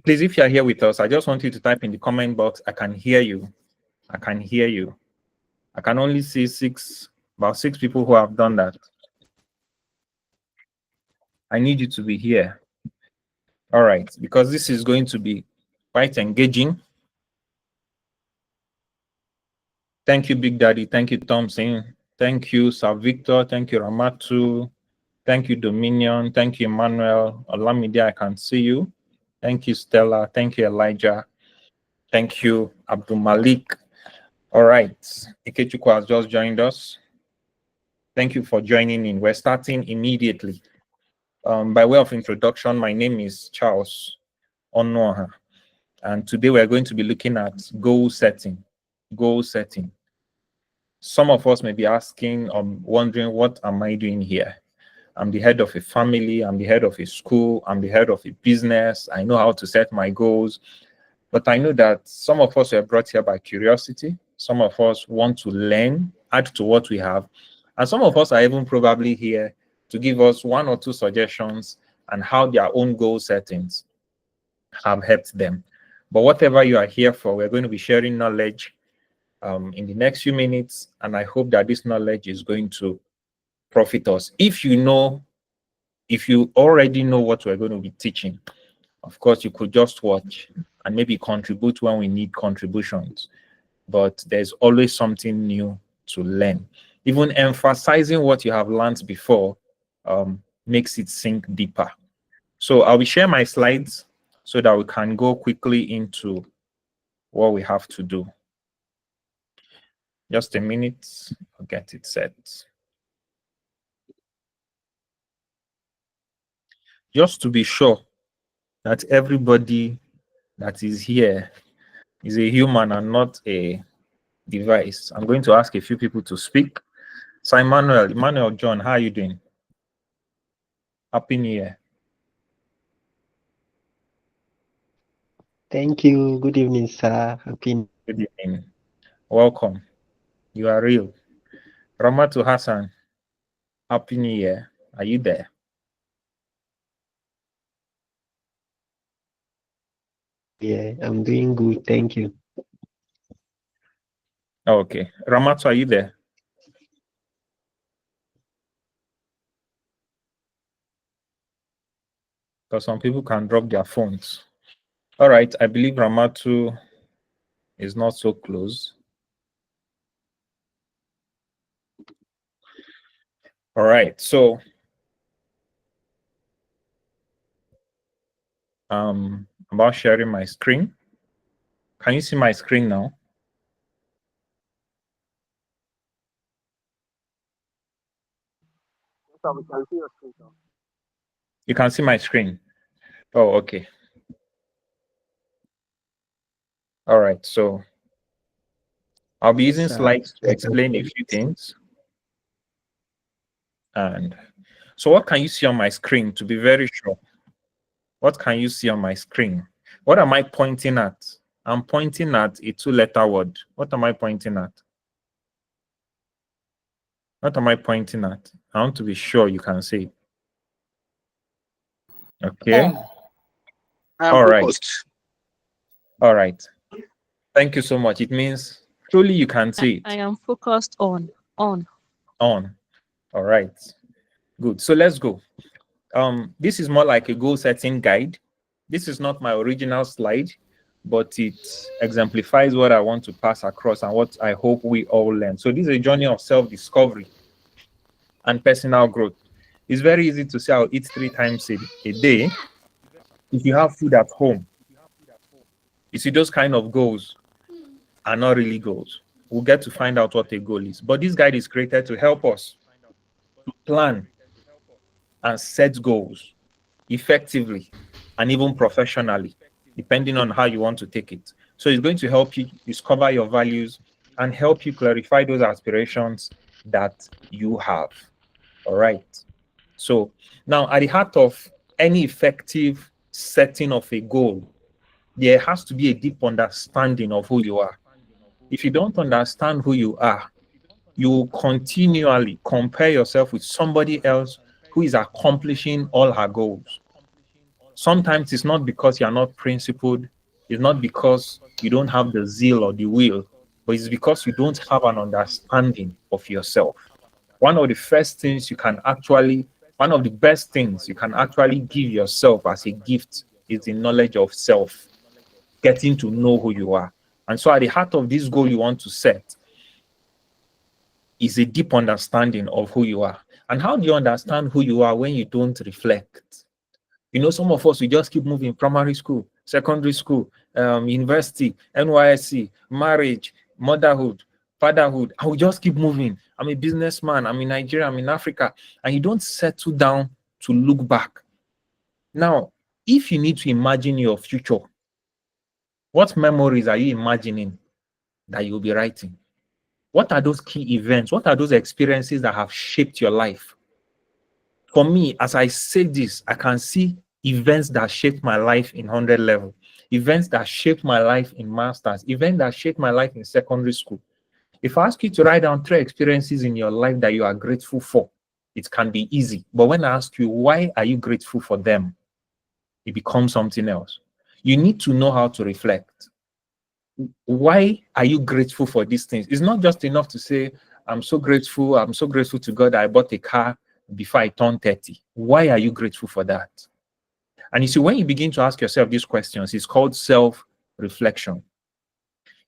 Please, if you're here with us, I just want you to type in the comment box, I can hear you. I can hear you. I can only see about six people who have done that. I need you to be here. All right, because this is going to be quite engaging. Thank you, Big Daddy. Thank you, Thompson. Thank you, Sir Victor. Thank you, Ramatu. Thank you, Dominion. Thank you, Emmanuel. Olamide, I can see you. Thank you, Stella. Thank you, Elijah. Thank you, Abdul Malik. All right, Ikechukwu has just joined us. Thank you for joining in. We're starting immediately. By way of introduction, my name is Charles Onoha, and today we're going to be looking at goal setting. Goal setting. Some of us may be asking or wondering, what am I doing here? I'm the head of a family, I'm the head of a school, I'm the head of a business, I know how to set my goals. But I know that some of us were brought here by curiosity. Some of us want to learn, add to what we have. And some of us are even probably here to give us one or two suggestions on how their own goal settings have helped them. But whatever you are here for, we're going to be sharing knowledge in the next few minutes. And I hope that this knowledge is going to profit us. If you already know what we're going to be teaching, of course, you could just watch and maybe contribute when we need contributions. But there's always something new to learn. Even emphasizing what you have learned before makes it sink deeper. So I will share my slides so that we can go quickly into what we have to do. Just a minute, I'll get it set. Just to be sure that everybody that is here is a human and not a device, I'm going to ask a few people to speak. So Emmanuel John, how are you doing? Happy New Year. Thank you. Good evening, sir. Happy. Good evening. Welcome. You are real. Ramatu Hassan, Happy New Year. Are you there? Yeah, I'm doing good. Thank you. Okay. Ramatu, are you there? Because some people can drop their phones. All right. I believe Ramatu is not so close. All right. So about sharing my screen. Can you see my screen now? So we can see your screen. You can see my screen. Oh, okay. All right. So I'll be using slides to explain a few things. And so what can you see on my screen, to be very sure? What can you see on my screen? What am I pointing at? I'm pointing at a two-letter word. What am I pointing at? What am I pointing at? I want to be sure you can see. Okay. All right. All right. Thank you so much. It means truly you can see it. I am focused on. On. All right. Good. So let's go. This is more like a goal setting guide. This is not my original slide, but it exemplifies what I want to pass across and what I hope we all learn. So this is a journey of self-discovery and personal growth. It's very easy to say I'll eat 3 times a day if you have food at home. You see, those kind of goals are not really goals. We'll get to find out what a goal is. But this guide is created to help us to plan and set goals effectively and even professionally, depending on how you want to take it. So it's going to help you discover your values and help you clarify those aspirations that you have. All right. So now at the heart of any effective setting of a goal, there has to be a deep understanding of who you are. If you don't understand who you are, you will continually compare yourself with somebody else who is accomplishing all her goals. Sometimes it's not because you're not principled, it's not because you don't have the zeal or the will, but it's because you don't have an understanding of yourself. One of the first things you can actually, one of the best things you can actually give yourself as a gift is the knowledge of self, getting to know who you are. And so, at the heart of this goal you want to set is a deep understanding of who you are. And how do you understand who you are when you don't reflect? You know, some of us, we just keep moving: primary school, secondary school, university, NYSC, marriage, motherhood, fatherhood, and we just keep moving. I'm a businessman, I'm in Nigeria, I'm in Africa, and you don't settle down to look back. Now, if you need to imagine your future, what memories are you imagining that you'll be writing? What are those key events? What are those experiences that have shaped your life? For me, as I say this, I can see events that shaped my life in 100 level, events that shaped my life in masters, events that shaped my life in secondary school. If I ask you to write down 3 experiences in your life that you are grateful for, it can be easy. But when I ask you, why are you grateful for them? It becomes something else. You need to know how to reflect. Why are you grateful for these things? It's not just enough to say, I'm so grateful to God that I bought a car before I turned 30. Why are you grateful for that? And you see, when you begin to ask yourself these questions, it's called self-reflection.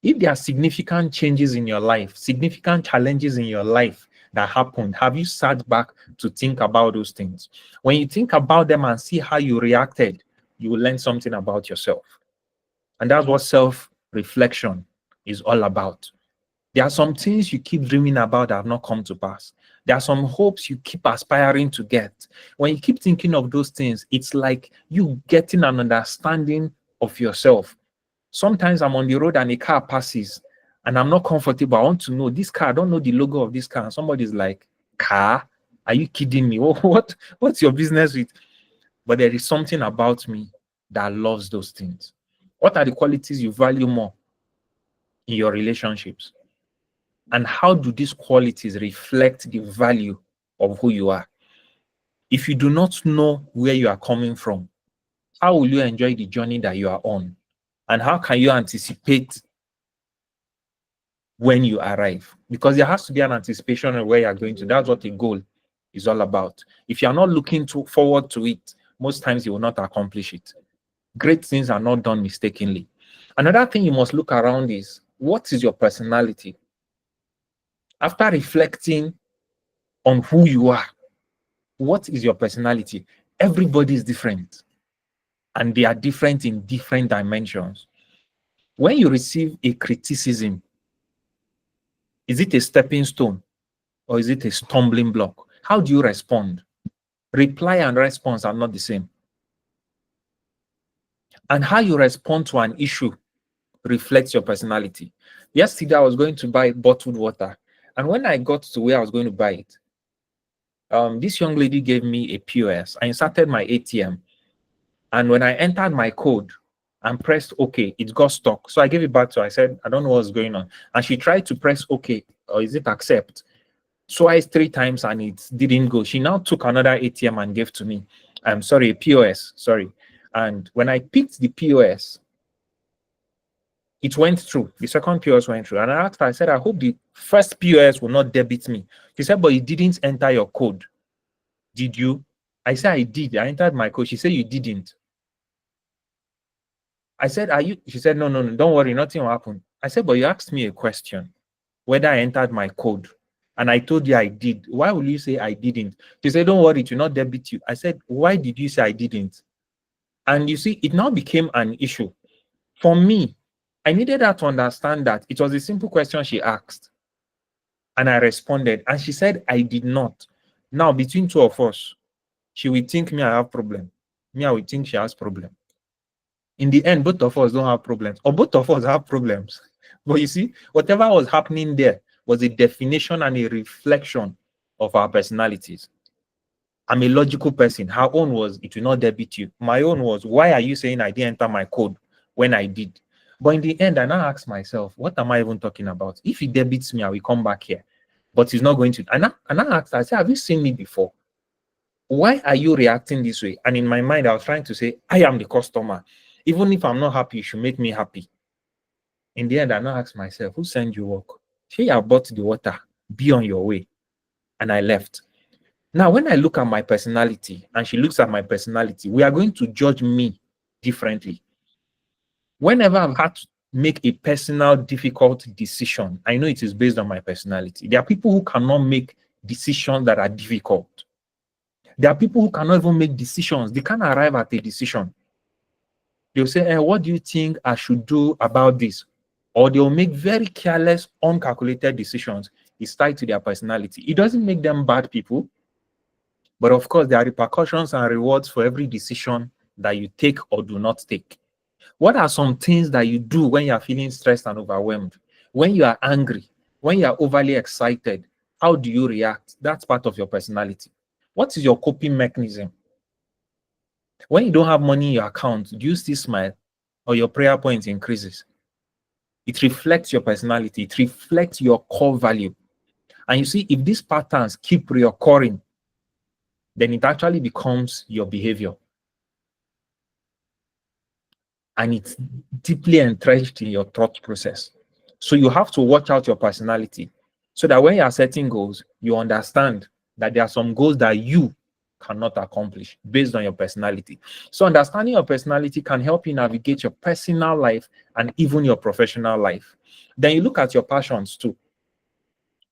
If there are significant changes in your life, significant challenges in your life that happened, have you sat back to think about those things? When you think about them and see how you reacted, you will learn something about yourself. And that's what self-reflection is all about. There are some things you keep dreaming about that have not come to pass. There are some hopes you keep aspiring to get. When you keep thinking of those things, it's like you getting an understanding of yourself. Sometimes I'm on the road and a car passes and I'm not comfortable. I want to know this car. I don't know the logo of this car. And somebody's like, car? Are you kidding me? What's your business with? But there is something about me that loves those things. What are the qualities you value more in your relationships? And how do these qualities reflect the value of who you are? If you do not know where you are coming from, how will you enjoy the journey that you are on? And how can you anticipate when you arrive? Because there has to be an anticipation of where you are going to. That's what a goal is all about. If you are not looking forward to it, most times you will not accomplish it. Great things are not done mistakenly. Another thing you must look around is, what is your personality? After reflecting on who you are, what is your personality? Everybody is different, and they are different in different dimensions. When you receive a criticism, is it a stepping stone or is it a stumbling block? How do you respond? Reply and response are not the same. And how you respond to an issue reflects your personality. Yesterday, I was going to buy bottled water, and when I got to where I was going to buy it, this young lady gave me a POS. I inserted my ATM, and when I entered my code and pressed OK, it got stuck. So I gave it back to her. I said, I don't know what's going on. And she tried to press OK, or is it accept? Twice, 3 times, and it didn't go. She now took another ATM and gave to me. I'm sorry, a POS, sorry. And when I picked the POS, it went through. The second POS went through. And I asked her, I said, I hope the first POS will not debit me. She said, but you didn't enter your code. Did you? I said, I did. I entered my code. She said, you didn't. I said, are you? She said, no, don't worry, nothing will happen. I said, but you asked me a question, whether I entered my code. And I told you I did. Why will you say I didn't? She said, don't worry, it will not debit you. I said, why did you say I didn't? And you see, it now became an issue. For me, I needed her to understand that it was a simple question she asked. And I responded. And she said, I did not. Now, between two of us, she will think me I have problem. Me, I will think she has problem. In the end, both of us don't have problems, or both of us have problems. But you see, whatever was happening there was a definition and a reflection of our personalities. I'm a logical person. Her own was, it will not debit you. My own was, why are you saying I didn't enter my code when I did? But in the end, I now ask myself, what am I even talking about? If it debits me, I will come back here. But it's not going to. And I asked her, I said, have you seen me before? Why are you reacting this way? And in my mind, I was trying to say, I am the customer. Even if I'm not happy, you should make me happy. In the end, I now ask myself, who sent you work? Say I bought the water, be on your way. And I left. Now, when I look at my personality and she looks at my personality, we are going to judge me differently. Whenever I've had to make a personal, difficult decision, I know it is based on my personality. There are people who cannot make decisions that are difficult. There are people who cannot even make decisions. They can't arrive at a decision. They'll say, what do you think I should do about this? Or they'll make very careless, uncalculated decisions. It's tied to their personality. It doesn't make them bad people. But of course, there are repercussions and rewards for every decision that you take or do not take. What are some things that you do when you are feeling stressed and overwhelmed? When you are angry, when you are overly excited, how do you react? That's part of your personality. What is your coping mechanism? When you don't have money in your account, do you still smile or your prayer point increases? It reflects your personality. It reflects your core value. And you see, if these patterns keep reoccurring, then it actually becomes your behavior. And it's deeply entrenched in your thought process. So you have to watch out your personality so that when you are setting goals, you understand that there are some goals that you cannot accomplish based on your personality. So understanding your personality can help you navigate your personal life and even your professional life. Then you look at your passions too.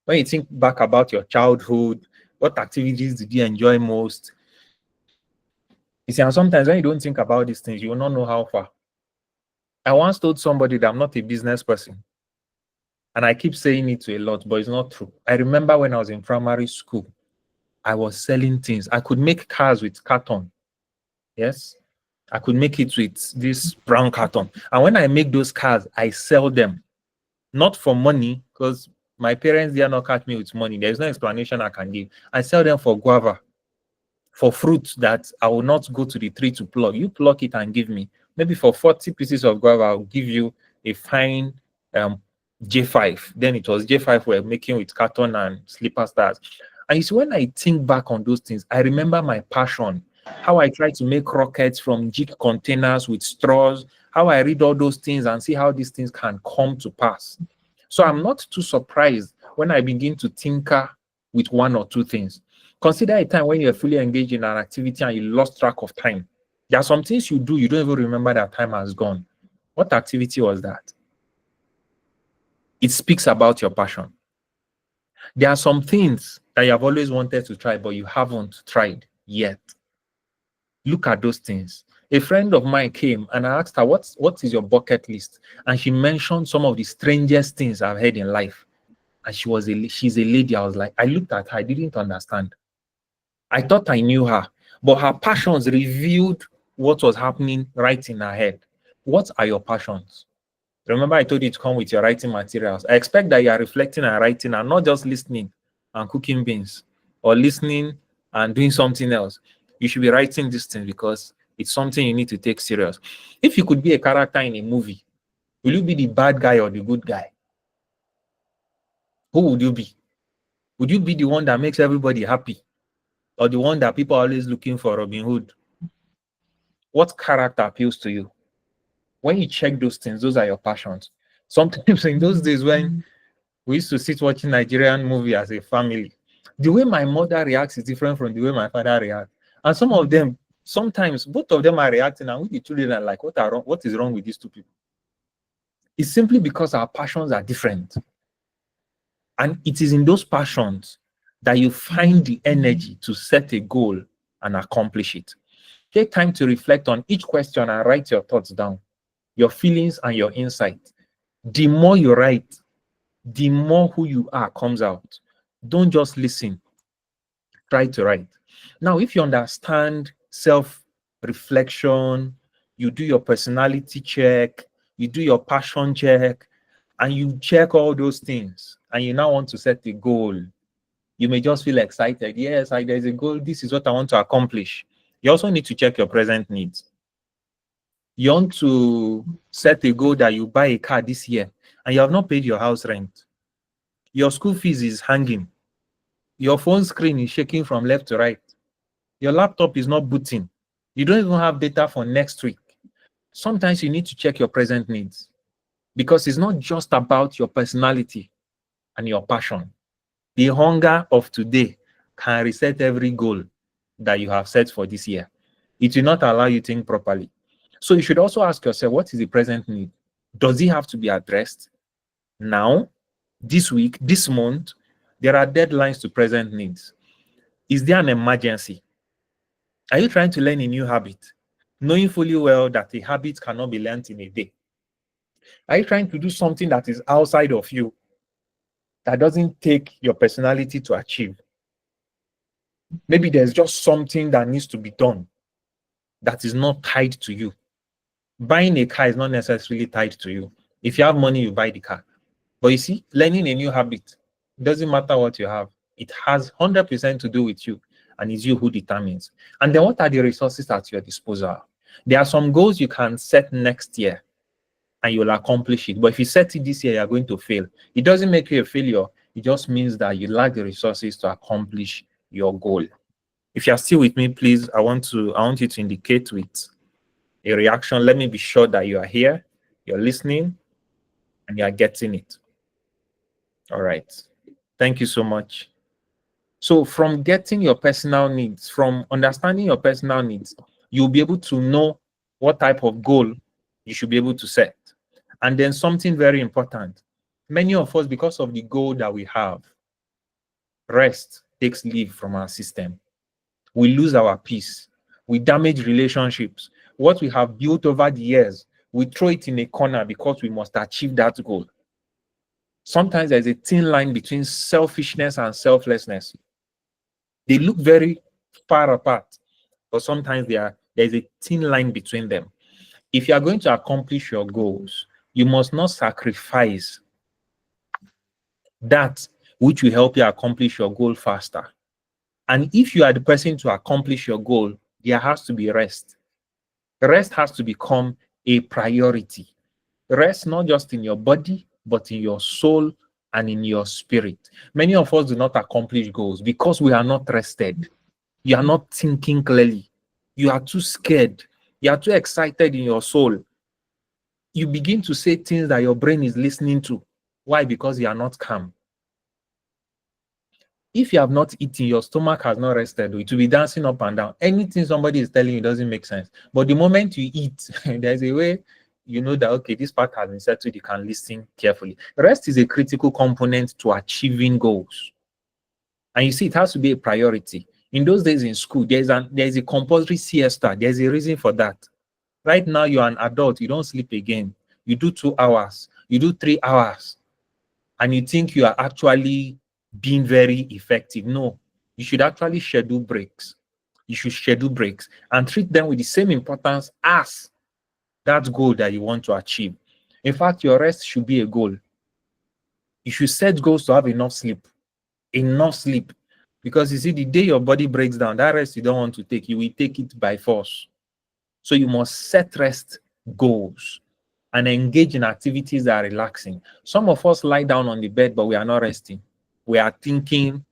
When you think back about your childhood, what activities did you enjoy most? You see, and sometimes when you don't think about these things, you will not know how far. I once told somebody that I'm not a business person. And I keep saying it to a lot, but it's not true. I remember when I was in primary school, I was selling things. I could make cars with carton. Yes. I could make it with this brown carton. And when I make those cars, I sell them. Not for money, because my parents did not catch me with money. There's no explanation I can give. I sell them for guava, for fruit that I will not go to the tree to pluck. You pluck it and give me. Maybe for 40 pieces of guava, I'll give you a fine J5. Then it was J5 we're making with carton and slipper stars. And you see, when I think back on those things, I remember my passion, how I tried to make rockets from jig containers with straws, how I read all those things and see how these things can come to pass. So I'm not too surprised when I begin to tinker with one or two things. Consider a time when you're fully engaged in an activity and you lost track of time. There are some things you do, you don't even remember that time has gone. What activity was that? It speaks about your passion. There are some things that you have always wanted to try, but you haven't tried yet. Look at those things. A friend of mine came and I asked her, what is your bucket list? And she mentioned some of the strangest things I've heard in life. And she's a lady. I was like, I looked at her, I didn't understand. I thought I knew her, but her passions revealed what was happening right in her head. What are your passions? Remember, I told you to come with your writing materials. I expect that you are reflecting and writing and not just listening and cooking beans or listening and doing something else. You should be writing these things because it's something you need to take serious. If you could be a character in a movie, will you be the bad guy or the good guy? Who would you be? Would you be the one that makes everybody happy or the one that people are always looking for, Robin Hood? What character appeals to you? When you check those things, those are your passions. Sometimes in those days when we used to sit watching Nigerian movie as a family, the way my mother reacts is different from the way my father reacts. And some of them, sometimes both of them are reacting and we the children are like, what is wrong with these two people? It's simply because our passions are different. And it is in those passions that you find the energy to set a goal and accomplish it. Take time to reflect on each question and write your thoughts down, your feelings and your insight. The more you write, the more who you are comes out. Don't just listen, try to write. Now, if you understand self-reflection, you do your personality check, you do your passion check, and you check all those things, and you now want to set a goal, you may just feel excited. Yes, there's a goal. This is what I want to accomplish. You also need to check your present needs. You want to set a goal that you buy a car this year, and you have not paid your house rent. Your school fees is hanging. Your phone screen is shaking from left to right. Your laptop is not booting. You don't even have data for next week. Sometimes you need to check your present needs, because it's not just about your personality and your passion. The hunger of today can reset every goal that you have set for this year. It will not allow you to think properly. So you should also ask yourself, what is the present need? Does it have to be addressed now, this week, this month? There are deadlines to present needs. Is there an emergency? Are you trying to learn a new habit, knowing fully well that a habit cannot be learned in a day? Are you trying to do something that is outside of you, that doesn't take your personality to achieve? Maybe there's just something that needs to be done that is not tied to you. Buying a car is not necessarily tied to you. If you have money, you buy the car. But you see, learning a new habit, doesn't matter what you have. It has 100% to do with you, and it's you who determines. And then what are the resources at your disposal? There are some goals you can set next year and you'll accomplish it. But if you set it this year, you're going to fail. It doesn't make you a failure. It just means that you lack the resources to accomplish your goal. If you're still with me, please, I want you to indicate with a reaction. Let me be sure that you are here, you're listening, and you are getting it. All right. Thank you so much. So from getting your personal needs, from understanding your personal needs, you'll be able to know what type of goal you should be able to set. And then something very important. Many of us, because of the goal that we have, rest takes leave from our system. We lose our peace. We damage relationships. What we have built over the years, we throw it in a corner because we must achieve that goal. Sometimes there's a thin line between selfishness and selflessness. They look very far apart, but sometimes there's a thin line between them. If you are going to accomplish your goals, you must not sacrifice that which will help you accomplish your goal faster. And if you are the person to accomplish your goal, there has to be rest. Rest has to become a priority. Rest not just in your body, but in your soul and in your spirit. Many of us do not accomplish goals because we are not rested. You are not thinking clearly. You are too scared. You are too excited in your soul. You begin to say things that your brain is listening to. Why? Because you are not calm. If you have not eaten, your stomach has not rested, it will be dancing up and down. Anything somebody is telling you doesn't make sense. But the moment you eat, there's a way you know that, okay, this part has been settled, you can listen carefully. Rest is a critical component to achieving goals. And you see, it has to be a priority. In those days in school, there's a compulsory siesta. There's a reason for that. Right now, you're an adult, you don't sleep again. You do 2 hours, you do 3 hours, and you think you are actually being very effective. No, you should actually schedule breaks. You should schedule breaks and treat them with the same importance as that goal that you want to achieve. In fact, your rest should be a goal. You should set goals to have enough sleep. Enough sleep. Because you see, the day your body breaks down, that rest you don't want to take, you will take it by force. So you must set rest goals and engage in activities that are relaxing. Some of us lie down on the bed, but we are not resting. We are thinking.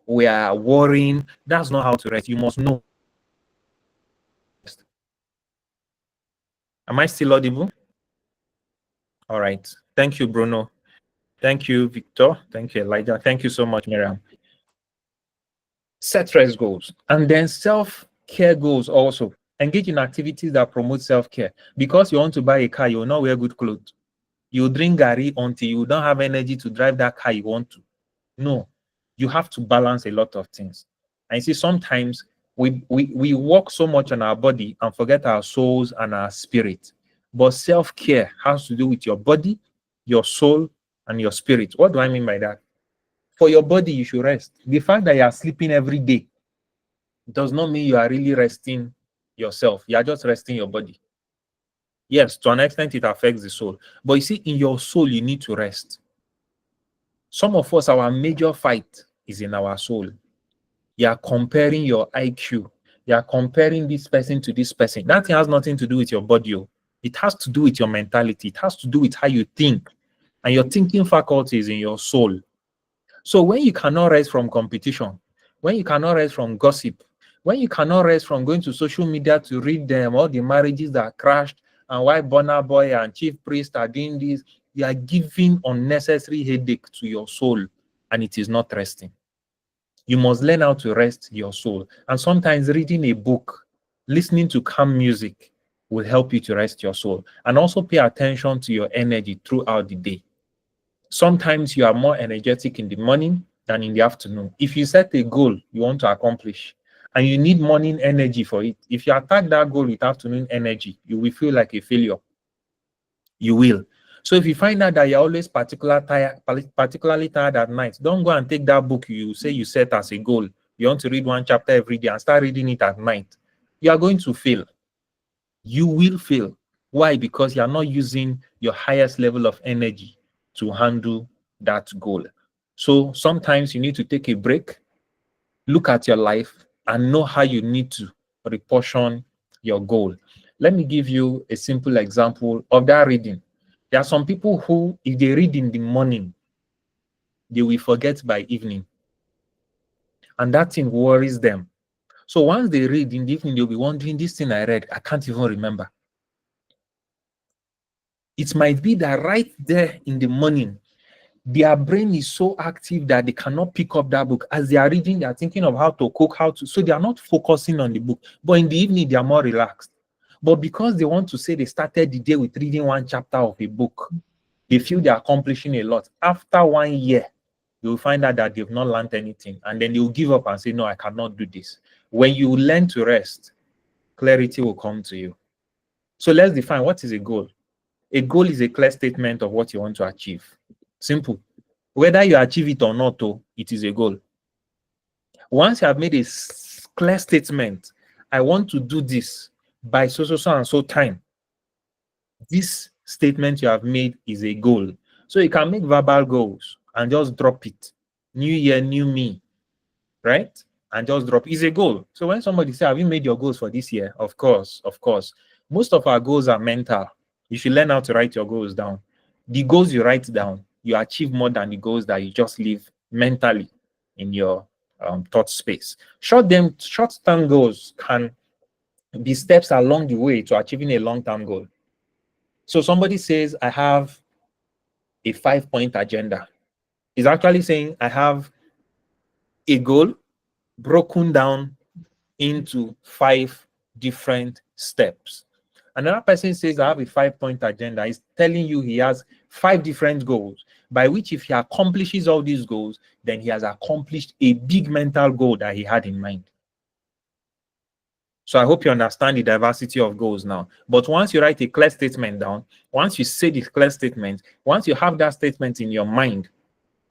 We are worrying. That's not how to rest. You must know. Am I still audible? All right. Thank you, Bruno. Thank you, Victor. Thank you, Elijah. Thank you so much, Miriam. Set rest goals and then self-care goals also. Engage in activities that promote self-care. Because you want to buy a car, you will not wear good clothes. You drink Gary until you don't have energy to drive that car you want to. No, you have to balance a lot of things. And you see, sometimes we work so much on our body and forget our souls and our spirit. But self-care has to do with your body, your soul, and your spirit. What do I mean by that? For your body, you should rest. The fact that you are sleeping every day does not mean you are really resting yourself. You are just resting your body. Yes, to an extent, it affects the soul. But you see, in your soul, you need to rest. Some of us, our major fight is in our soul. You are comparing your IQ. You are comparing this person to this person. That thing has nothing to do with your body. It has to do with your mentality. It has to do with how you think. and your thinking faculty is in your soul. So when you cannot rest from competition, when you cannot rest from gossip, when you cannot rest from going to social media to read them, all the marriages that crashed and why Burna Boy and Chief Priest are doing this, you are giving unnecessary headache to your soul, and it is not resting. You must learn how to rest your soul. And sometimes reading a book, listening to calm music will help you to rest your soul. And also pay attention to your energy throughout the day. Sometimes you are more energetic in the morning than in the afternoon. If you set a goal you want to accomplish and you need morning energy for it, if you attack that goal with afternoon energy, you will feel like a failure. You will. So if you find out that you're always particularly tired at night, don't go and take that book you say you set as a goal. You want to read one chapter every day and start reading it at night. You are going to fail. You will fail. Why? Because you are not using your highest level of energy to handle that goal. So sometimes you need to take a break, look at your life, and know how you need to reportion your goal. Let me give you a simple example of that reading. There are some people who, if they read in the morning, they will forget by evening. And that thing worries them. So once they read in the evening, they'll be wondering, this thing I read, I can't even remember. It might be that right there in the morning, their brain is so active that they cannot pick up that book. As they are reading, they are thinking of how to cook, so they are not focusing on the book. But in the evening, they are more relaxed. But because they want to say they started the day with reading one chapter of a book, they feel they're accomplishing a lot. After 1 year, they will find out that they've not learned anything. And then they will give up and say, no, I cannot do this. When you learn to rest, clarity will come to you. So let's define what is a goal. A goal is a clear statement of what you want to achieve. Simple. Whether you achieve it or not, it is a goal. Once you have made a clear statement, I want to do this by so and so time, this statement you have made is a goal. So you can make verbal goals and just drop it. New year, new me, right? And just drop is a goal. So when somebody says, have you made your goals for this year? Of course, of course. Most of our goals are mental. You should learn how to write your goals down. The goals you write down, you achieve more than the goals that you just leave mentally in your thought space. Short-term goals can be steps along the way to achieving a long-term goal. So somebody says, I have a 5-point agenda. It's actually saying I have a goal broken down into 5 different steps. Another person says, I have a 5-point agenda. He's telling you he has 5 different goals, by which if he accomplishes all these goals, then he has accomplished a big mental goal that he had in mind. So I hope you understand the diversity of goals now. But once you write a clear statement down, once you say the clear statement, once you have that statement in your mind,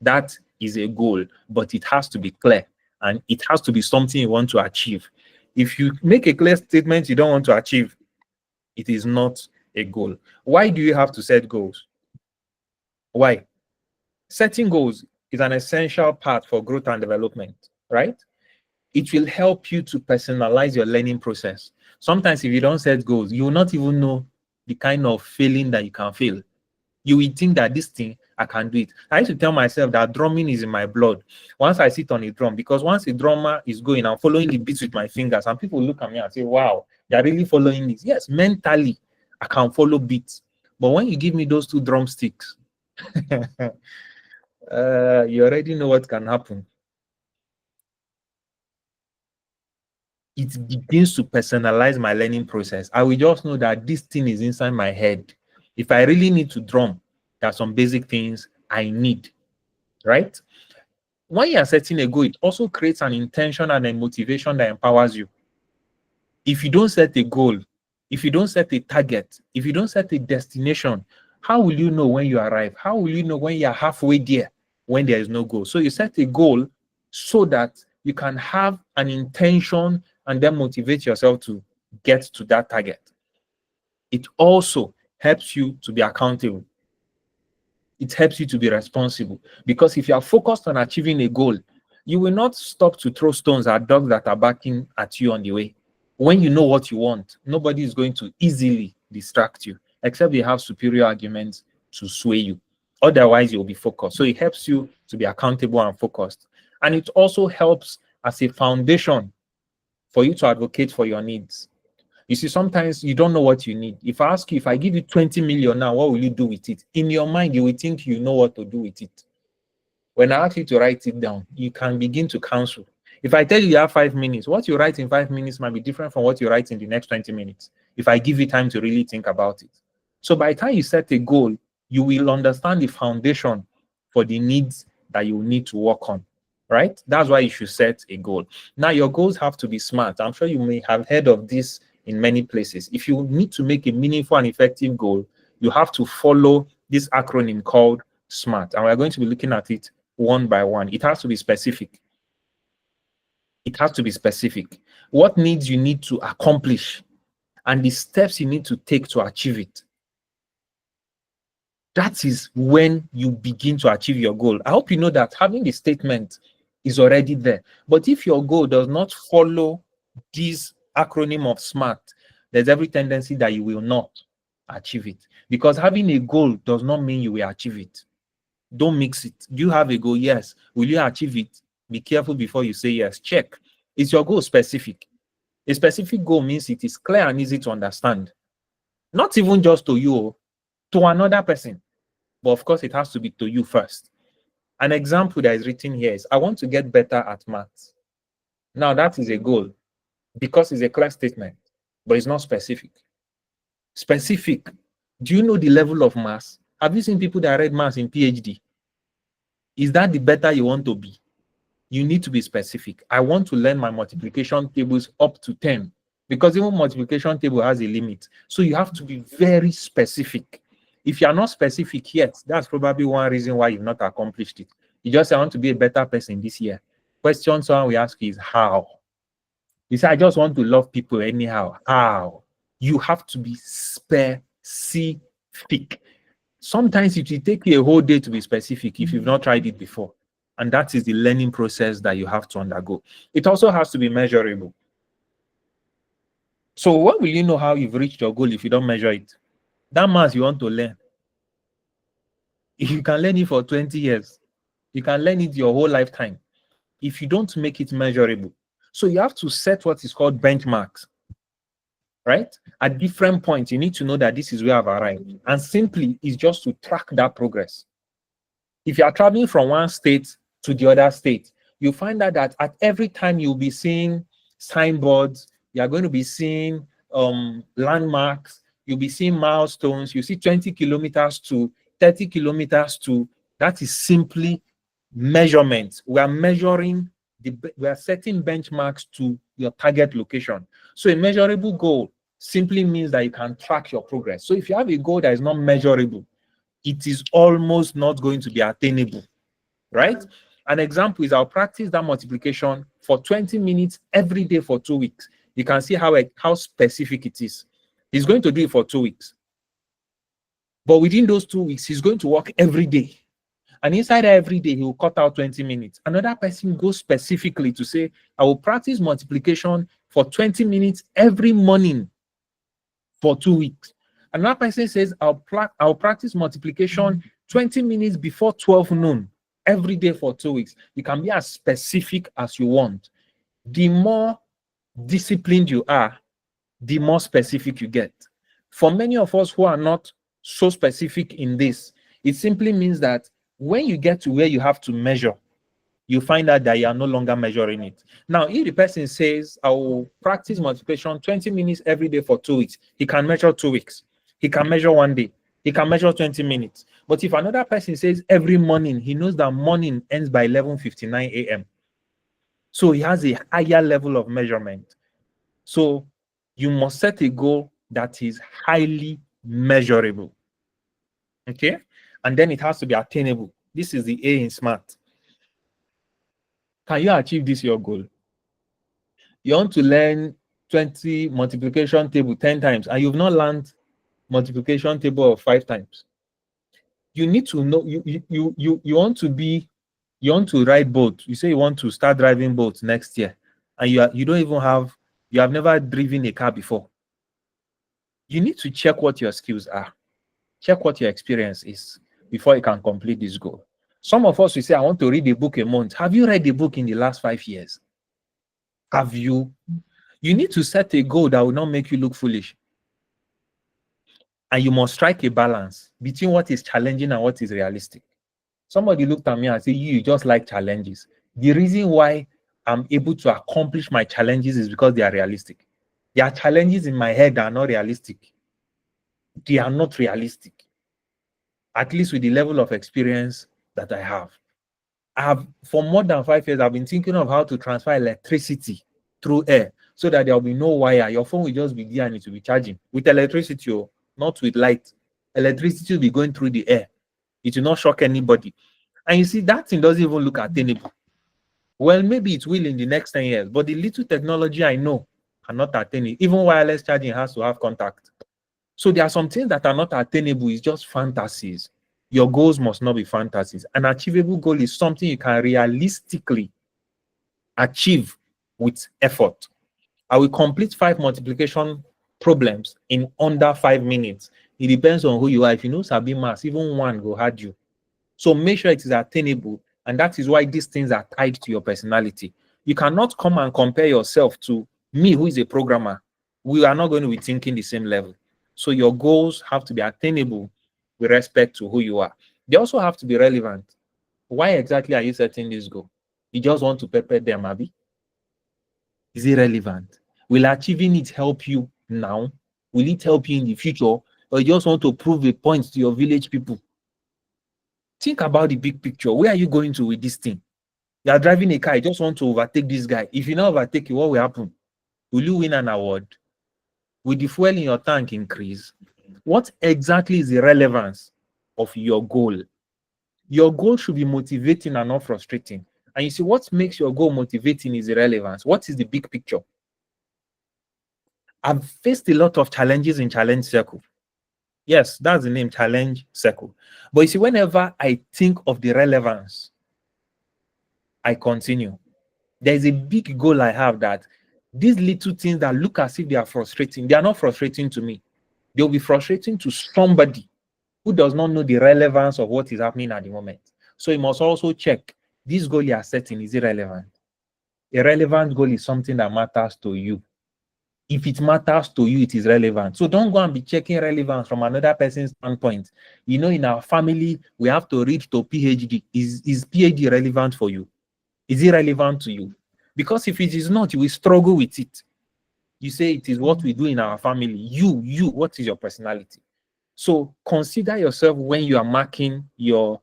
that is a goal, but it has to be clear and it has to be something you want to achieve. If you make a clear statement you don't want to achieve, it is not a goal. Why do you have to set goals? Why? Setting goals is an essential part for growth and development, right? It will help you to personalize your learning process. Sometimes if you don't set goals, you will not even know the kind of feeling that you can feel. You will think that this thing, I can do it. I used to tell myself that drumming is in my blood. Once I sit on a drum, because once a drummer is going, I'm following the beats with my fingers, and people look at me and say, wow, you're really following this. Yes, mentally, I can follow beats. But when you give me those 2 drumsticks, you already know what can happen. It begins to personalize my learning process. I will just know that this thing is inside my head. If I really need to drum, there are some basic things I need, right? When you are setting a goal, it also creates an intention and a motivation that empowers you. If you don't set a goal, if you don't set a target, if you don't set a destination, how will you know when you arrive? How will you know when you're halfway there, when there is no goal? So you set a goal so that you can have an intention and then motivate yourself to get to that target. It also helps you to be accountable. It helps you to be responsible, because if you are focused on achieving a goal, you will not stop to throw stones at dogs that are barking at you on the way. When you know what you want, nobody is going to easily distract you, except they have superior arguments to sway you. Otherwise, you'll be focused. So it helps you to be accountable and focused. And it also helps as a foundation for you to advocate for your needs. You see, sometimes you don't know what you need. If I ask you, if I give you 20 million now, what will you do with it? In your mind, you will think you know what to do with it. When I ask you to write it down, you can begin to counsel. If I tell you you have 5 minutes, what you write in 5 minutes might be different from what you write in the next 20 minutes, if I give you time to really think about it. So by the time you set a goal, you will understand the foundation for the needs that you need to work on, right? That's why you should set a goal. Now, your goals have to be smart. I'm sure you may have heard of this in many places. If you need to make a meaningful and effective goal, you have to follow this acronym called SMART. And we're going to be looking at it one by one. It has to be specific. It has to be specific. What needs you need to accomplish and the steps you need to take to achieve it. That is when you begin to achieve your goal. I hope you know that having the statement is already there. But if your goal does not follow this acronym of SMART, there's every tendency that you will not achieve it. Because having a goal does not mean you will achieve it. Don't mix it. Do you have a goal? Yes. Will you achieve it? Be careful before you say yes. Check. Is your goal specific? A specific goal means it is clear and easy to understand. Not even just to you, to another person. But of course, it has to be to you first. An example that is written here is, I want to get better at maths. Now, that is a goal because it's a clear statement, but it's not specific. Specific. Do you know the level of maths? Have you seen people that read maths in PhD? Is that the better you want to be? You need to be specific. I want to learn my multiplication tables up to 10 because even multiplication table has a limit. So you have to be very specific. If you are not specific yet, that's probably one reason why you've not accomplished it. You just say, I want to be a better person this year. Question someone will ask you is how? You say, I just want to love people anyhow. How? You have to be specific. Sometimes it will take you a whole day to be specific if you've not tried it before. And that is the learning process that you have to undergo. It also has to be measurable. So what will you know how you've reached your goal if you don't measure it? That math you want to learn. You can learn it for 20 years. You can learn it your whole lifetime if you don't make it measurable. So you have to set what is called benchmarks, right? At different points, you need to know that this is where I've arrived. And simply is just to track that progress. If you are traveling from one state to the other state, you find out that at every time you'll be seeing signboards, you are going to be seeing landmarks, you'll be seeing milestones, you see 20 kilometers to 30 kilometers to, that is simply measurement. We are measuring, we are setting benchmarks to your target location. So a measurable goal simply means that you can track your progress. So if you have a goal that is not measurable, it is almost not going to be attainable, right? An example is I'll practice that multiplication for 20 minutes every day for 2 weeks. You can see how specific it is. He's going to do it for 2 weeks. But within those 2 weeks, he's going to work every day. And inside every day, he will cut out 20 minutes. Another person goes specifically to say, I will practice multiplication for 20 minutes every morning for 2 weeks. Another person says, I'll practice multiplication 20 minutes before 12 noon every day for 2 weeks. You can be as specific as you want. The more disciplined you are, the more specific you get. For many of us who are not so specific in this, it simply means that when you get to where you have to measure, you find out that you are no longer measuring it. Now, if the person says, I will practice multiplication 20 minutes every day for 2 weeks, he can measure 2 weeks. He can measure 1 day. He can measure 20 minutes. But if another person says every morning, he knows that morning ends by 11:59 a.m. So he has a higher level of measurement. So you must set a goal that is highly measurable. Okay? And then it has to be attainable. This is the A in SMART. Can you achieve this, your goal? You want to learn 20 multiplication table 10 times, and you've not learned multiplication table of 5 times. You need to know, you want to ride boat. You say you want to start driving boats next year, and you have never driven a car before. You need to check what your skills are, check what your experience is, before you can complete this goal. Some of us will say, I want to read a book a month. Have you read a book in the last 5 years? Have you? You need to set a goal that will not make you look foolish. And you must strike a balance between what is challenging and what is realistic. Somebody looked at me and said, you just like challenges. The reason why I'm able to accomplish my challenges is because they are realistic. There are challenges in my head that are not realistic. They are not realistic, at least with the level of experience that I have. For more than 5 years, I've been thinking of how to transfer electricity through air so that there will be no wire. Your phone will just be there and it will be charging with electricity, not with light. Electricity will be going through the air. It will not shock anybody. And you see, that thing doesn't even look attainable. Well, maybe it will in the next 10 years, but the little technology I know cannot attain it. Even wireless charging has to have contact. So there are some things that are not attainable. It's just fantasies. Your goals must not be fantasies. An achievable goal is something you can realistically achieve with effort. I will complete 5 multiplication problems in under 5 minutes. It depends on who you are. If you know Sabi Maths, even one will hard you. So make sure it is attainable. And that is why these things are tied to your personality. You cannot come and compare yourself to me, who is a programmer. We are not going to be thinking the same level. So your goals have to be attainable with respect to who you are. They also have to be relevant. Why exactly are you setting this goal? You just want to pepper them, Abby? Is it relevant? Will achieving it help you now? Will it help you in the future? Or you just want to prove a point to your village people? Think about the big picture. Where are you going to with this thing? You are driving a car, you just want to overtake this guy. If you not overtake you, what will happen? Will you win an award? Will the fuel in your tank increase? What exactly is the relevance of your goal? Your goal should be motivating and not frustrating. And you see, what makes your goal motivating is the relevance. What is the big picture? I've faced a lot of challenges in Challenge Circle. Yes, that's the name, Challenge Circle. But you see, whenever I think of the relevance, I continue. There's a big goal I have that these little things that look as if they are frustrating, they are not frustrating to me. They'll be frustrating to somebody who does not know the relevance of what is happening at the moment. So you must also check, this goal you are setting, is it relevant? A relevant goal is something that matters to you. If it matters to you, it is relevant. So don't go and be checking relevance from another person's standpoint. You know, in our family, we have to reach to PhD. Is PhD relevant for you? Is it relevant to you? Because if it is not, you will struggle with it. You say it is what we do in our family. You, what is your personality? So consider yourself when you are marking your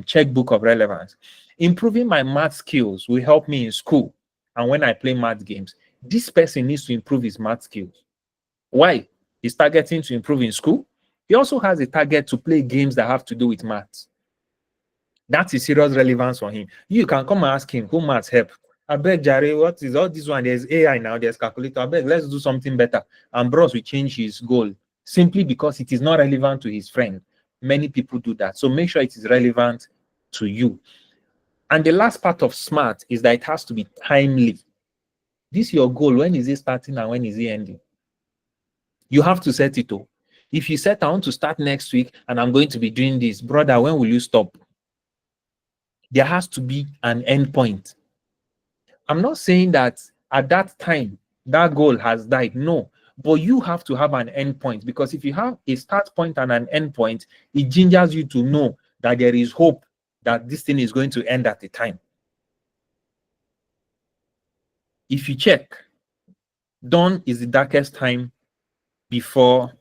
checkbook of relevance. Improving my math skills will help me in school and when I play math games. This person needs to improve his math skills. Why? He's targeting to improve in school. He also has a target to play games that have to do with maths. That is serious relevance for him. You can come and ask him, who maths help? I beg Jare, what is all this one? There's AI now, there's calculator. I beg, let's do something better. And bros will change his goal simply because it is not relevant to his friend. Many people do that. So make sure it is relevant to you. And the last part of SMART is that it has to be timely. This is your goal. When is it starting and when is it ending? You have to set it up. If you set, I want to start next week and I'm going to be doing this, brother, when will you stop? There has to be an end point. I'm not saying that at that time that goal has died. No, but you have to have an end point, because if you have a start point and an end point, it gingers you to know that there is hope that this thing is going to end at a time. If you check, dawn is the darkest time before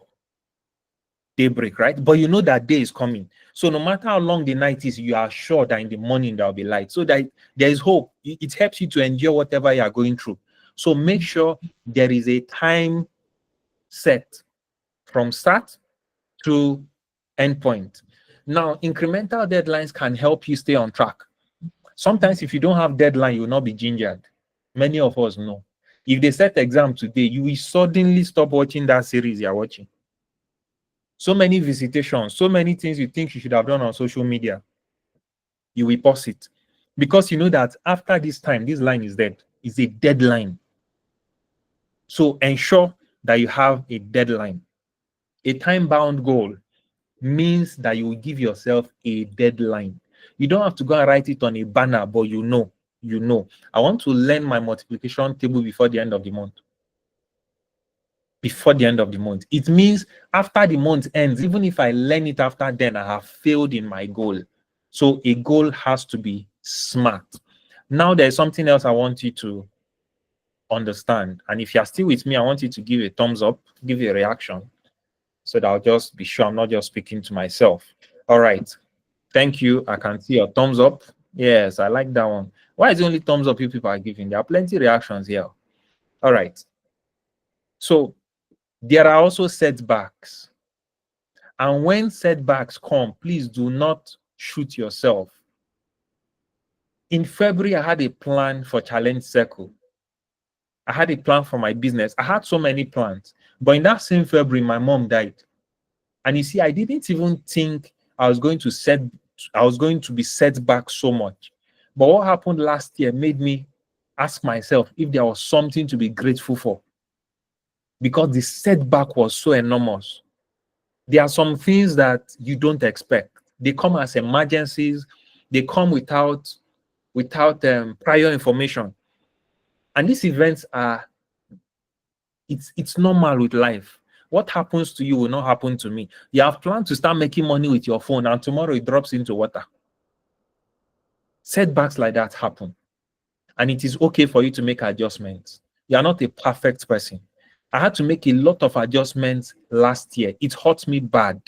daybreak, right? But you know that day is coming. So no matter how long the night is, you are sure that in the morning there will be light. So that there is hope. It helps you to endure whatever you are going through. So make sure there is a time set from start to end point. Now, incremental deadlines can help you stay on track. Sometimes if you don't have deadline, you will not be gingered. Many of us know. If they set exam today, you will suddenly stop watching that series you're watching. So many visitations, so many things you think you should have done on social media, you will pause it. Because you know that after this time, this line is dead. It's a deadline. So ensure that you have a deadline, a time-bound goal. means that you will give yourself a deadline. You don't have to go and write it on a banner, but I want to learn my multiplication table before the end of the month. Before the end of the month. It means after the month ends, even if I learn it after then, I have failed in my goal. So a goal has to be smart. Now there's something else I want you to understand. And if you're still with me, I want you to give a thumbs up, give a reaction, so that I'll just be sure I'm not just speaking to myself. All right. Thank you. I can see your thumbs up. Yes, I like that one. Why is the only thumbs up you people are giving? There are plenty of reactions here. All right. So there are also setbacks. And when setbacks come, please do not shoot yourself. In February, I had a plan for Challenge Circle. I had a plan for my business. I had so many plans. But in that same February, my mom died. And you see, I didn't even think I was going to be set back so much. But what happened last year made me ask myself if there was something to be grateful for, because the setback was so enormous. There are some things that you don't expect. They come as emergencies. They come without prior information. And these events are, it's normal with life. What happens to you will not happen to me. You have planned to start making money with your phone, and tomorrow it drops into water. Setbacks like that happen. And it is okay for you to make adjustments. You are not a perfect person. I had to make a lot of adjustments last year. It hurt me bad.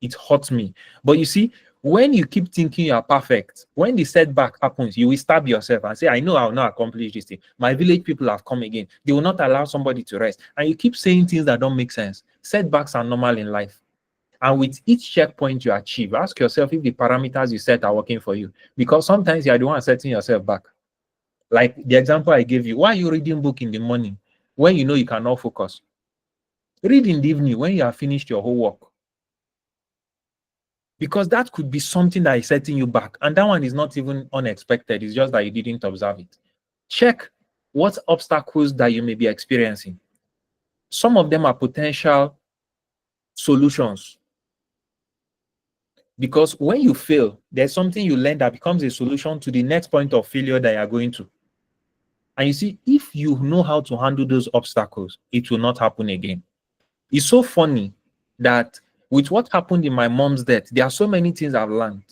It hurt me. But you see, when you keep thinking you are perfect, when the setback happens, you will stab yourself and say, I know I will not accomplish this thing. My village people have come again. They will not allow somebody to rest. And you keep saying things that don't make sense. Setbacks are normal in life. And with each checkpoint you achieve, ask yourself if the parameters you set are working for you. Because sometimes you are the one setting yourself back. Like the example I gave you, why are you reading book in the morning when you know you cannot focus? Read in the evening when you have finished your homework. Because that could be something that is setting you back. And that one is not even unexpected. It's just that you didn't observe it. Check what obstacles that you may be experiencing. Some of them are potential solutions. Because when you fail, there's something you learn that becomes a solution to the next point of failure that you're going to. And you see, if you know how to handle those obstacles, it will not happen again. It's so funny that with what happened in my mom's death, there are so many things I've learned.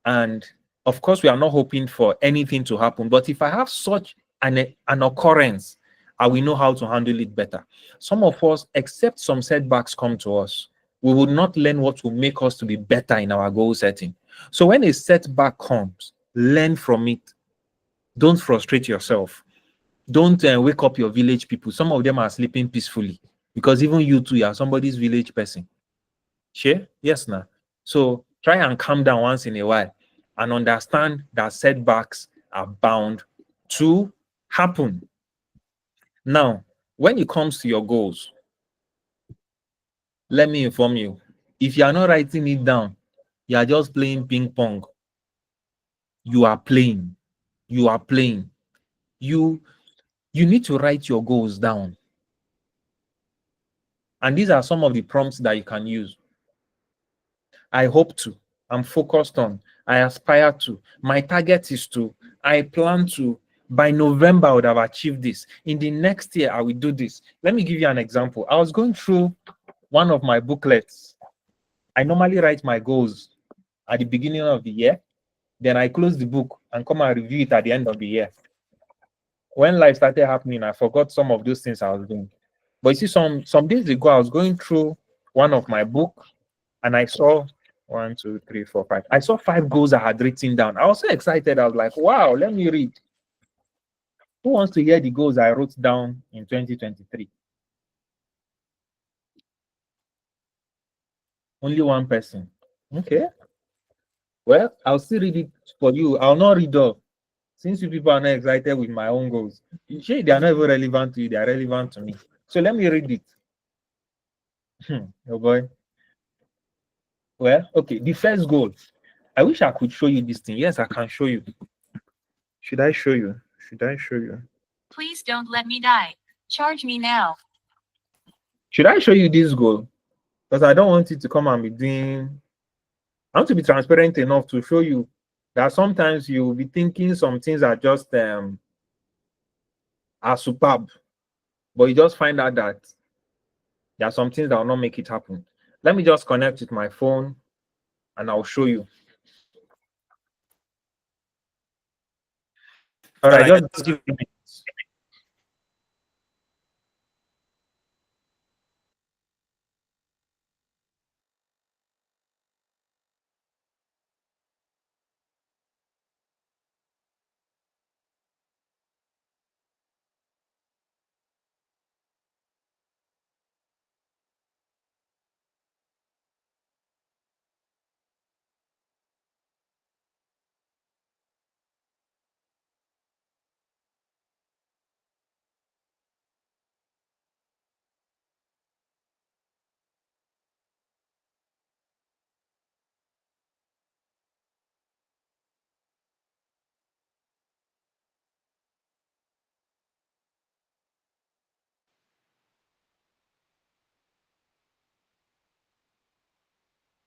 And of course, we are not hoping for anything to happen. But if I have such an occurrence, I will know how to handle it better. Some of us, except some setbacks come to us, we will not learn what will make us to be better in our goal setting. So when a setback comes, learn from it. Don't frustrate yourself. Don't wake up your village people. Some of them are sleeping peacefully because even you too, you are somebody's village person. Sure? Yes, now. So try and calm down once in a while and understand that setbacks are bound to happen. Now, when it comes to your goals, let me inform you. If you are not writing it down, you are just playing ping pong. You are playing. You are playing. You need to write your goals down. And these are some of the prompts that you can use. I hope to. I'm focused on. I aspire to. My target is to. I plan to. By November, I would have achieved this. In the next year, I will do this. Let me give you an example. I was going through one of my booklets. I normally write my goals at the beginning of the year. Then I close the book and come and review it at the end of the year. When life started happening, I forgot some of those things I was doing. But you see, some days ago, I was going through one of my books and I saw 1, 2, 3, 4, 5. I saw 5 goals I had written down. I was so excited. I was like, wow, let me read. Who wants to hear the goals I wrote down in 2023? Only one person. Okay. Well, I'll still read it for you. I'll not read all. Since you people are not excited with my own goals, they are not even relevant to you, they are relevant to me. So let me read it. Oh boy. Well, okay. The first goal. I wish I could show you this thing. Yes, I can show you. Should I show you? Should I show you? Please don't let me die. Charge me now. Should I show you this goal? because I don't want you to come and be doing. I want to be transparent enough to show you that sometimes you'll be thinking some things are superb, but you just find out that there are some things that will not make it happen. Let me just connect with my phone and I'll show you. All right, just give me.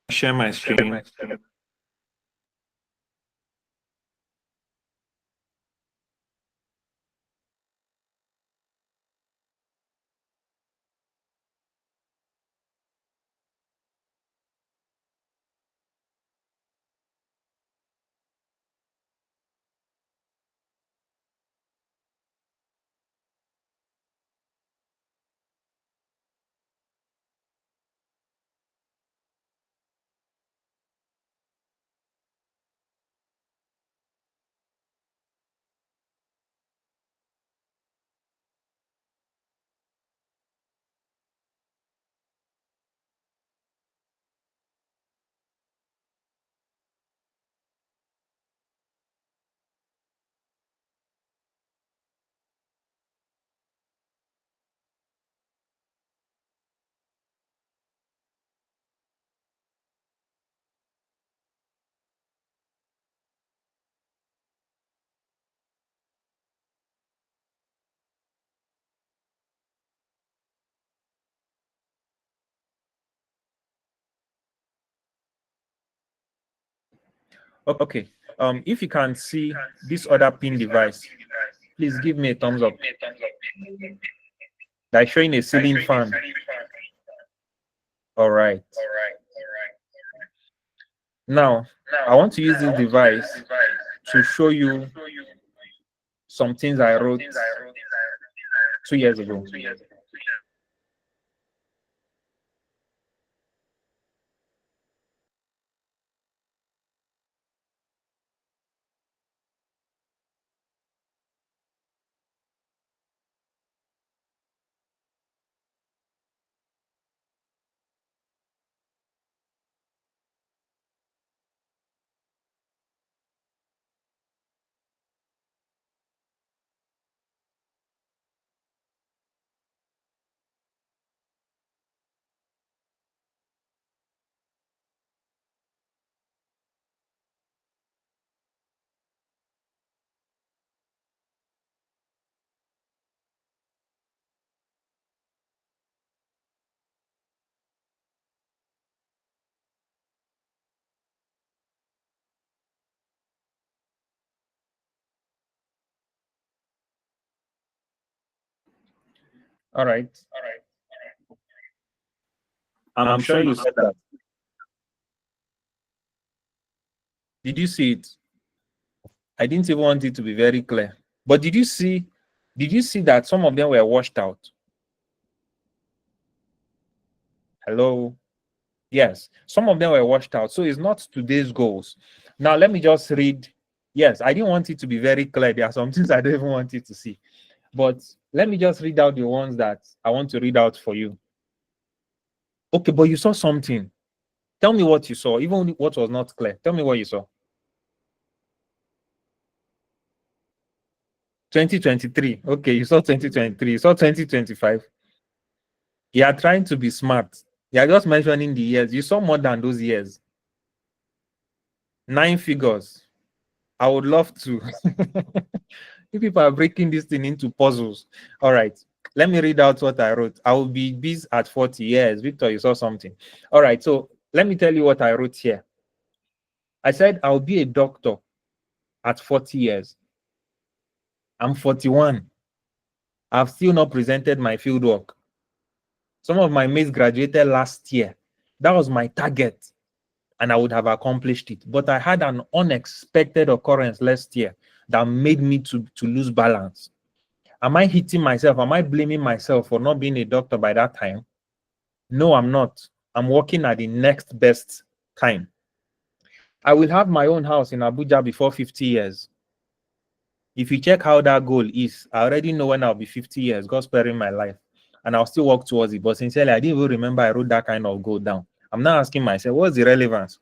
Share my screen. Okay. If you can see this other pin device, please give me a thumbs up. That's showing a ceiling fan. All right. Now, I want to use this device to show you some things I wrote 2 years ago. All right. I'm sure you said that. Did you see it? I didn't even want it to be very clear. But did you see that some of them were washed out? Hello? Yes, some of them were washed out. So it's not today's goals. Now let me just read. Yes, I didn't want it to be very clear. There are some things I don't even want you to see. But let me just read out the ones that I want to read out for you. Okay, but you saw something. Tell me what you saw, even what was not clear. Tell me what you saw. 2023. Okay, you saw 2023. You saw 2025. You are trying to be smart. You are just mentioning the years. You saw more than those years. 9 figures. I would love to. You people are breaking this thing into puzzles. All right. Let me read out what I wrote. I will be busy at 40 years. Victor, you saw something. All right, so let me tell you what I wrote here. I said I'll be a doctor at 40 years. I'm 41. I've still not presented my fieldwork. Some of my mates graduated last year. That was my target, and I would have accomplished it. But I had an unexpected occurrence last year that made me to lose balance. Am I hitting myself? Am I blaming myself for not being a doctor by that time? No, I'm not. I'm working at the next best time. I will have my own house in Abuja before 50 years. If you check how that goal is, I already know when I'll be 50 years, God sparing my life, and I'll still work towards it. But sincerely, I didn't even remember I wrote that kind of goal down. I'm now asking myself, what's the relevance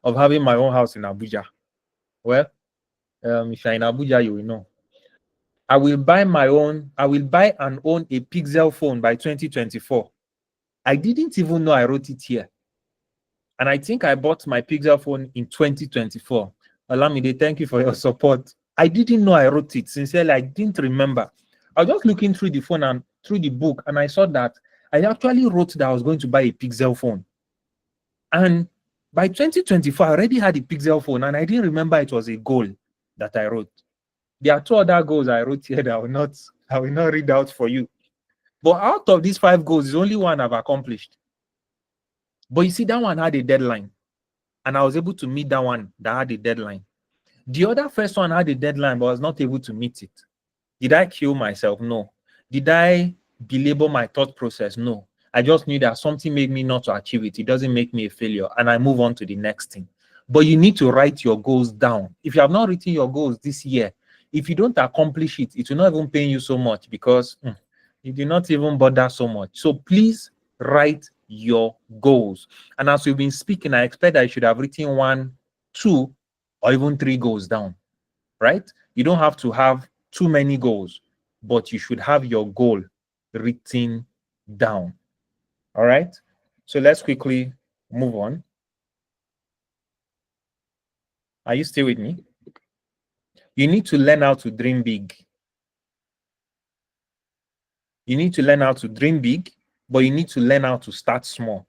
of having my own house in Abuja? Well, if you're in Abuja, you will know. I will buy and own a Pixel phone by 2024. I didn't even know I wrote it here. And I think I bought my Pixel phone in 2024. Olamide, thank you for your support. I didn't know I wrote it. Sincerely, I didn't remember. I was just looking through the phone and through the book, and I saw that I actually wrote that I was going to buy a Pixel phone. And by 2024, I already had a Pixel phone, and I didn't remember it was a goal that I wrote. There are 2 other goals I wrote here that I will not read out for you. But out of these 5 goals, there's only one I've accomplished. But you see, that one had a deadline, and I was able to meet that one that had a deadline. The other first one had a deadline, but I was not able to meet it. Did I kill myself? No. Did I belabor my thought process? No. I just knew that something made me not to achieve it. It doesn't make me a failure, and I move on to the next thing. But you need to write your goals down. If you have not written your goals this year, if you don't accomplish it, it will not even pain you so much because you do not even bother so much. So please write your goals. And as we've been speaking, I expect that you should have written 1, 2, or even 3 goals down, right? You don't have to have too many goals, but you should have your goal written down. All right? So let's quickly move on. Are you still with me? You need to learn how to dream big. You need to learn how to dream big, but you need to learn how to start small.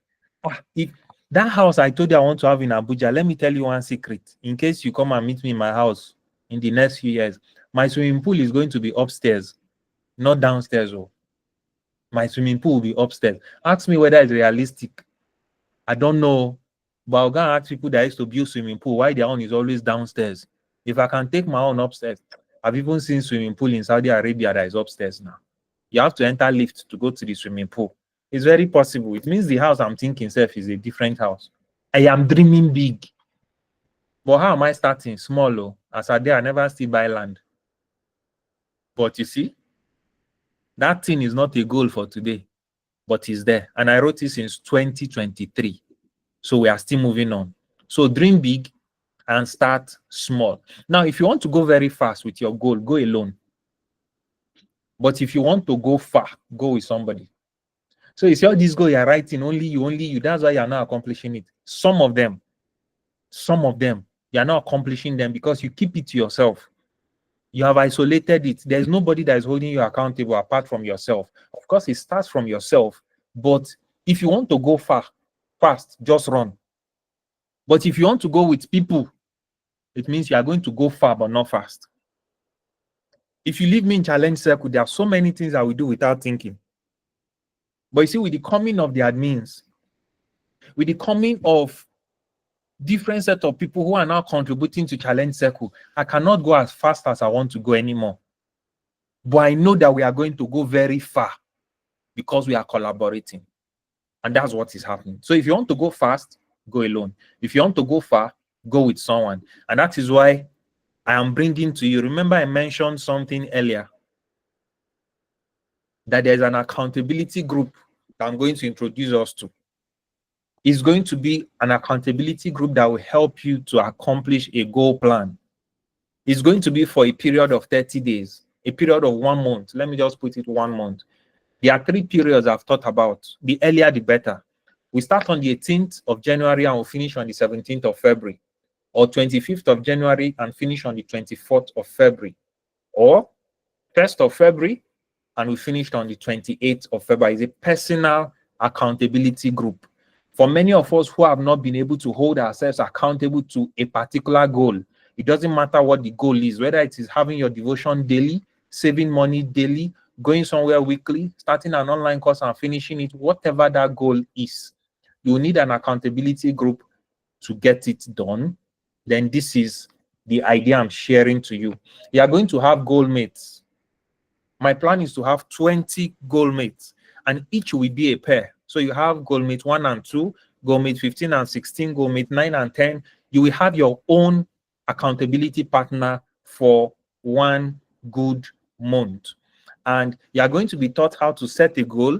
If that house I told you I want to have in Abuja, let me tell you one secret. In case you come and meet me in my house in the next few years, my swimming pool is going to be upstairs, not downstairs. Oh. My swimming pool will be upstairs. Ask me whether it's realistic. I don't know. But I'll go and ask people that used to build swimming pool why their own is always downstairs. If I can take my own upstairs, I've even seen swimming pool in Saudi Arabia that is upstairs now. You have to enter lift to go to the swimming pool. It's very possible. It means the house I'm thinking self is a different house. I am dreaming big. But how am I starting? Small. Oh. As I did, I never still buy land. But you see, that thing is not a goal for today, but it's there. And I wrote it since 2023. So we are still moving on. So dream big and start small. Now, if you want to go very fast with your goal, go alone. But if you want to go far, go with somebody. So you see all these goals you're writing, only you. That's why you're not accomplishing it. Some of them, you're not accomplishing them because you keep it to yourself. You have isolated it. There's nobody that is holding you accountable apart from yourself. Of course, it starts from yourself. But if you want to go fast, just run. But if you want to go with people, it means you are going to go far but not fast. If you leave me in challenge circle, there are so many things I will do without thinking. But you see, with the coming of the admins, with the coming of different set of people who are now contributing to challenge circle, I cannot go as fast as I want to go anymore. But I know that we are going to go very far because we are collaborating. And that's what is happening. So if you want to go fast, go alone. If you want to go far, go with someone. And that is why I am bringing to you. Remember, I mentioned something earlier that there's an accountability group that I'm going to introduce us to. It's going to be an accountability group that will help you to accomplish a goal plan. It's going to be for a period of 30 days, a period of 1 month. Let me just put it 1 month. There are 3 periods I've thought about. The earlier, the better. We start on the 18th of January and we'll finish on the 17th of February. Or 25th of January and finish on the 24th of February. Or 1st of February and we finished on the 28th of February. It's a personal accountability group. For many of us who have not been able to hold ourselves accountable to a particular goal, it doesn't matter what the goal is, whether it is having your devotion daily, saving money daily, going somewhere weekly, starting an online course and finishing it, whatever that goal is, you need an accountability group to get it done. Then this is the idea I'm sharing to you. You are going to have goal mates. My plan is to have 20 goal mates, and each will be a pair. So you have goal mate 1 and 2, goal mate 15 and 16, goal mate 9 and 10. You will have your own accountability partner for 1 good month. And you are going to be taught how to set a goal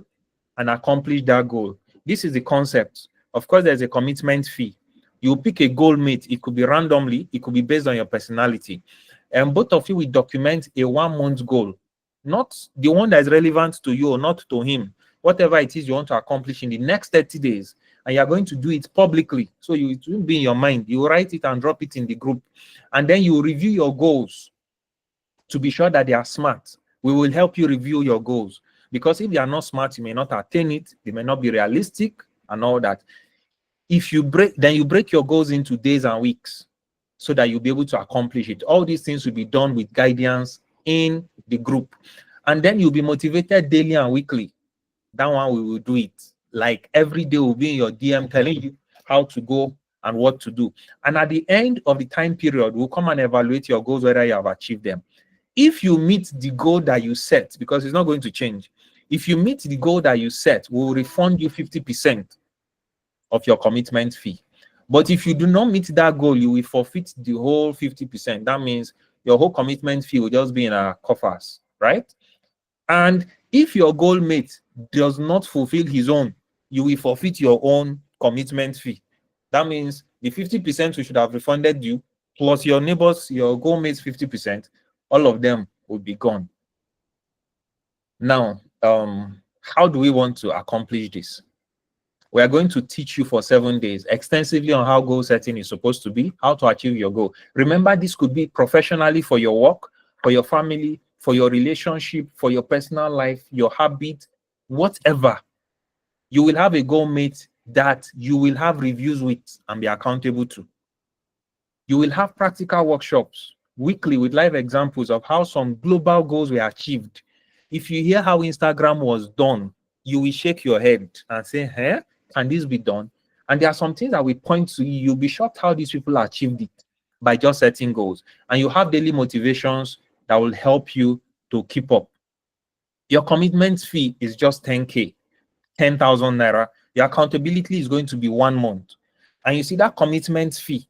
and accomplish that goal. This is the concept. Of course, there's a commitment fee. You pick a goal mate. It could be randomly. It could be based on your personality. And both of you will document a 1 month goal, not the one that is relevant to you or not to him. Whatever it is you want to accomplish in the next 30 days, and you are going to do it publicly. So it will be in your mind. You write it and drop it in the group. And then you review your goals to be sure that they are smart. We will help you review your goals, because if they are not smart, you may not attain it. They may not be realistic and all that. If you break, then you break your goals into days and weeks so that you'll be able to accomplish it. All these things will be done with guidance in the group. And then you'll be motivated daily and weekly. That one we will do it. Like every day will be in your DM telling you how to go and what to do. And at the end of the time period, we'll come and evaluate your goals, whether you have achieved them. If you meet the goal that you set, because it's not going to change, if you meet the goal that you set, we'll refund you 50% of your commitment fee. But if you do not meet that goal, you will forfeit the whole 50%. That means your whole commitment fee will just be in our coffers, right? And if your goal mate does not fulfill his own, you will forfeit your own commitment fee. That means the 50% we should have refunded you, plus your neighbors, your goal mates 50%, all of them will be gone. Now, how do we want to accomplish this? We are going to teach you for 7 days extensively on how goal setting is supposed to be, how to achieve your goal. Remember, this could be professionally, for your work, for your family, for your relationship, for your personal life, your habit, whatever. You will have a goal mate that you will have reviews with and be accountable to. You will have practical workshops weekly with live examples of how some global goals were achieved. If you hear how Instagram was done, you will shake your head and say, hey, can this be done? And there are some things that we point to you. You'll be shocked how these people achieved it by just setting goals. And you have daily motivations that will help you to keep up. Your commitment fee is just 10K, 10,000 naira. Your accountability is going to be 1 month. And you see that commitment fee,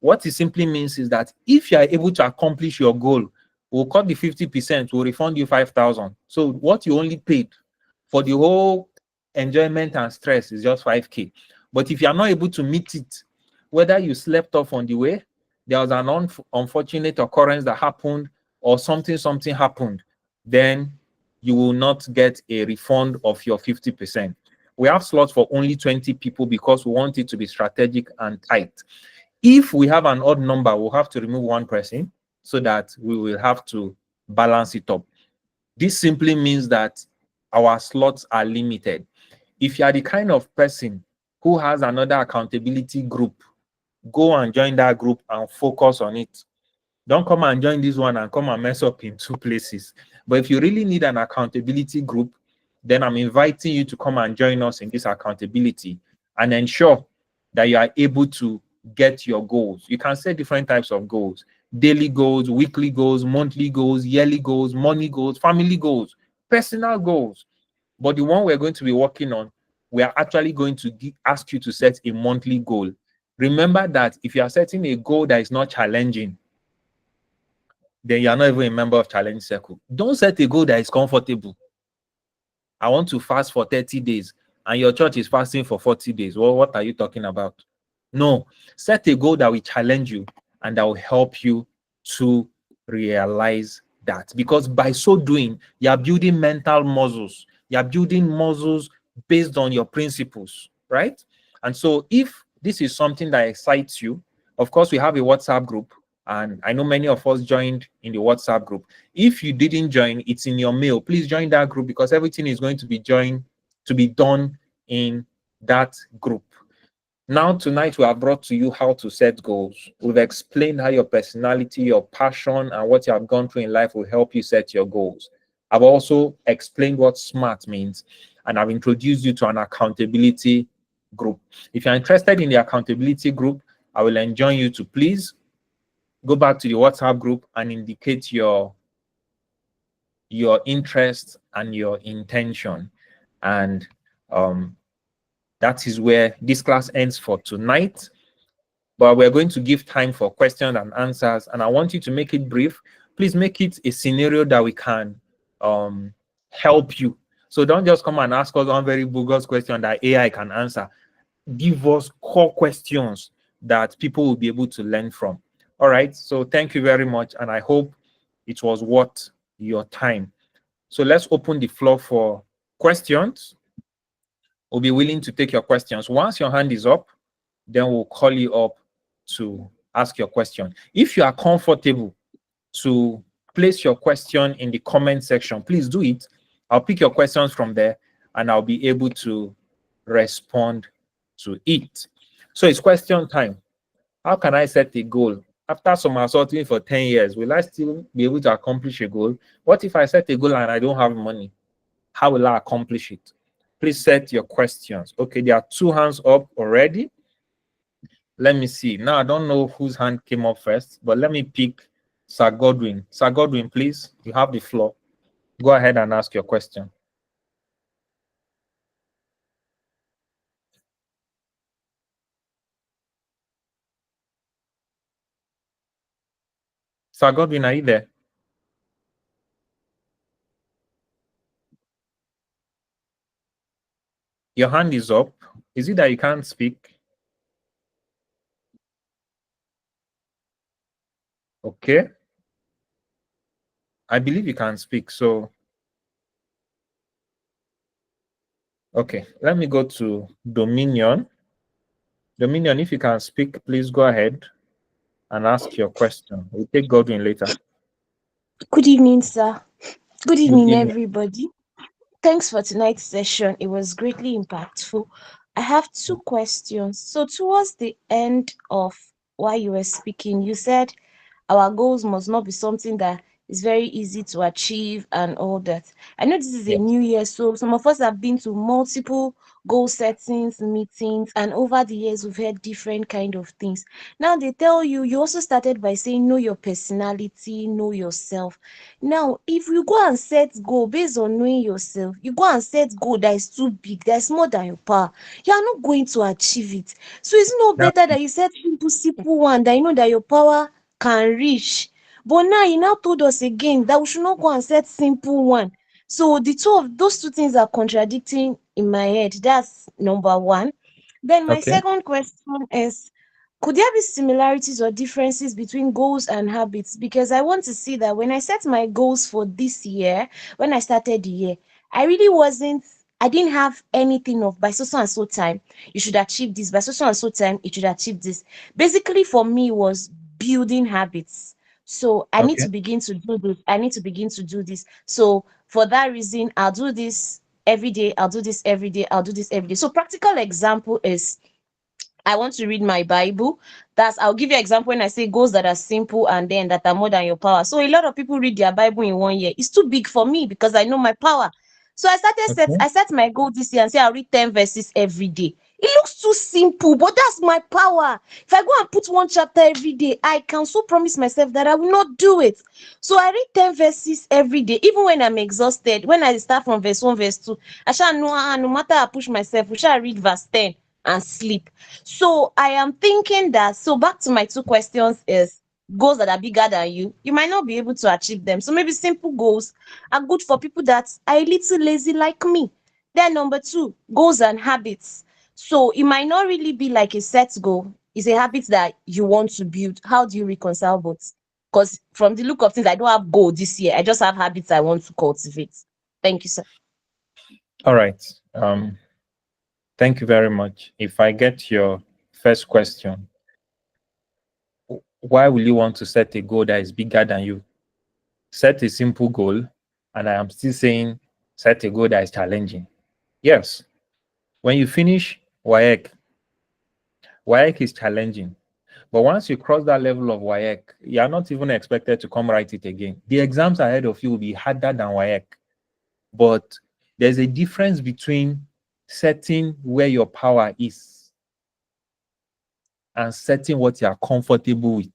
what it simply means is that if you are able to accomplish your goal, we'll cut the 50%, we'll refund you 5,000. So what you only paid for the whole enjoyment and stress is just 5K. But if you are not able to meet it, whether you slept off on the way, there was an unfortunate occurrence that happened, or something happened, then you will not get a refund of your 50%. We have slots for only 20 people because we want it to be strategic and tight. If we have an odd number, we'll have to remove 1 person so that we will have to balance it up. This simply means that our slots are limited. If you are the kind of person who has another accountability group, go and join that group and focus on it. Don't come and join this one and come and mess up in 2 places. But if you really need an accountability group, then I'm inviting you to come and join us in this accountability and ensure that you are able to get your goals. You can set different types of goals: daily goals, weekly goals, monthly goals, yearly goals, money goals, family goals, personal goals. But the one we're going to be working on, we are actually going to ask you to set a monthly goal. Remember that if you are setting a goal that is not challenging, then you are not even a member of Challenge Circle. Don't set a goal that is comfortable. I want to fast for 30 days, and your church is fasting for 40 days. Well, what are you talking about? No, set a goal that will challenge you and that will help you to realize that. Because by so doing, you are building mental muscles. You are building muscles based on your principles, right? And so if this is something that excites you, of course, we have a WhatsApp group. And I know many of us joined in the WhatsApp group. If you didn't join, it's in your mail. Please join that group, because everything is going to be done in that group. Now, tonight, we have brought to you how to set goals. We've explained how your personality, your passion, and what you have gone through in life will help you set your goals. I've also explained what SMART means, and I've introduced you to an accountability group. If you're interested in the accountability group, I will enjoin you to please go back to the WhatsApp group and indicate your interest and your intention. And that is where this class ends for tonight. But we're going to give time for questions and answers, and I want you to make it brief. Please make it a scenario that we can help you. So don't just come and ask us one very bogus question that AI can answer. Give us core questions that people will be able to learn from. All right, so thank you very much, and I hope it was worth your time. So let's open the floor for questions. We'll be willing to take your questions. Once your hand is up, then we'll call you up to ask your question. If you are comfortable to place your question in the comment section, please do it. I'll pick your questions from there and I'll be able to respond to it. So it's question time. How can I set a goal? After somersaulting for 10 years, will I still be able to accomplish a goal? What if I set a goal and I don't have money? How will I accomplish it? Please set your questions. Okay, there are 2 hands up already. Let me see. Now, I don't know whose hand came up first, but let me pick Sir Godwin. Sir Godwin, please, you have the floor. Go ahead and ask your question. Sir Godwin, are you there? Your hand is up. Is it that you can't speak? Okay. I believe you can speak, so. Okay, let me go to Dominion. Dominion, if you can speak, please go ahead and ask your question. We'll take Godwin later. Good evening, sir. Good Good evening, evening. everybody. Thanks for tonight's session. It was greatly impactful. I have 2 questions. So, towards the end of while you were speaking, you said our goals must not be something that is very easy to achieve and all that. I know this is a Yes. new year, so some of us have been to multiple goal settings, meetings, and over the years we've heard different kind of things. Now they tell you also started by saying know your personality, know yourself. Now, if you go and set goal based on knowing yourself, you go and set goal that is too big, that's more than your power, you are not going to achieve it. So it's not That, better that you set simple one that you know that your power can reach. But now he now told us again that we should not go and set simple one. So the two of those 2 things are contradicting in my head. That's number one. Then my okay. second question is, could there be similarities or differences between goals and habits? Because I want to see that when I set my goals for this year, when I started the year, I didn't have anything of by so and so time, you should achieve this. By so and so time, you should achieve this. Basically, for me, was building habits. So I need Okay. to begin to do this. I need to begin to do this. So for that reason, I'll do this every day. I'll do this every day. I'll do this every day. So practical example is I want to read my Bible. I'll give you an example when I say goals that are simple and then that are more than your power. So a lot of people read their Bible in 1 year. It's too big for me because I know my power. So Okay. I set my goal this year and say I'll read 10 verses every day. It looks too simple, but that's my power. If I go and put 1 chapter every day, I can so promise myself that I will not do it. So I read 10 verses every day, even when I'm exhausted. When I start from verse 1, verse 2, I shall know, no matter I push myself, we shall read verse 10 and sleep. So I am thinking that, so back to my 2 questions is goals that are bigger than you might not be able to achieve them. So maybe simple goals are good for people that are a little lazy like me. Then number 2, goals and habits. So it might not really be like a set goal. It's a habit that you want to build. How do you reconcile both? Because from the look of things, I don't have goal this year. I just have habits I want to cultivate. Thank you, sir. All right. Thank you very much. If I get your first question, Why will you want to set a goal that is bigger than you? Set a simple goal, and I am still saying set a goal that is challenging. Yes, when you finish WAEC is challenging. But once you cross that level of WAEC, you are not even expected to come write it again. The exams ahead of you will be harder than WAEC. But there's a difference between setting where your power is and setting what you are comfortable with.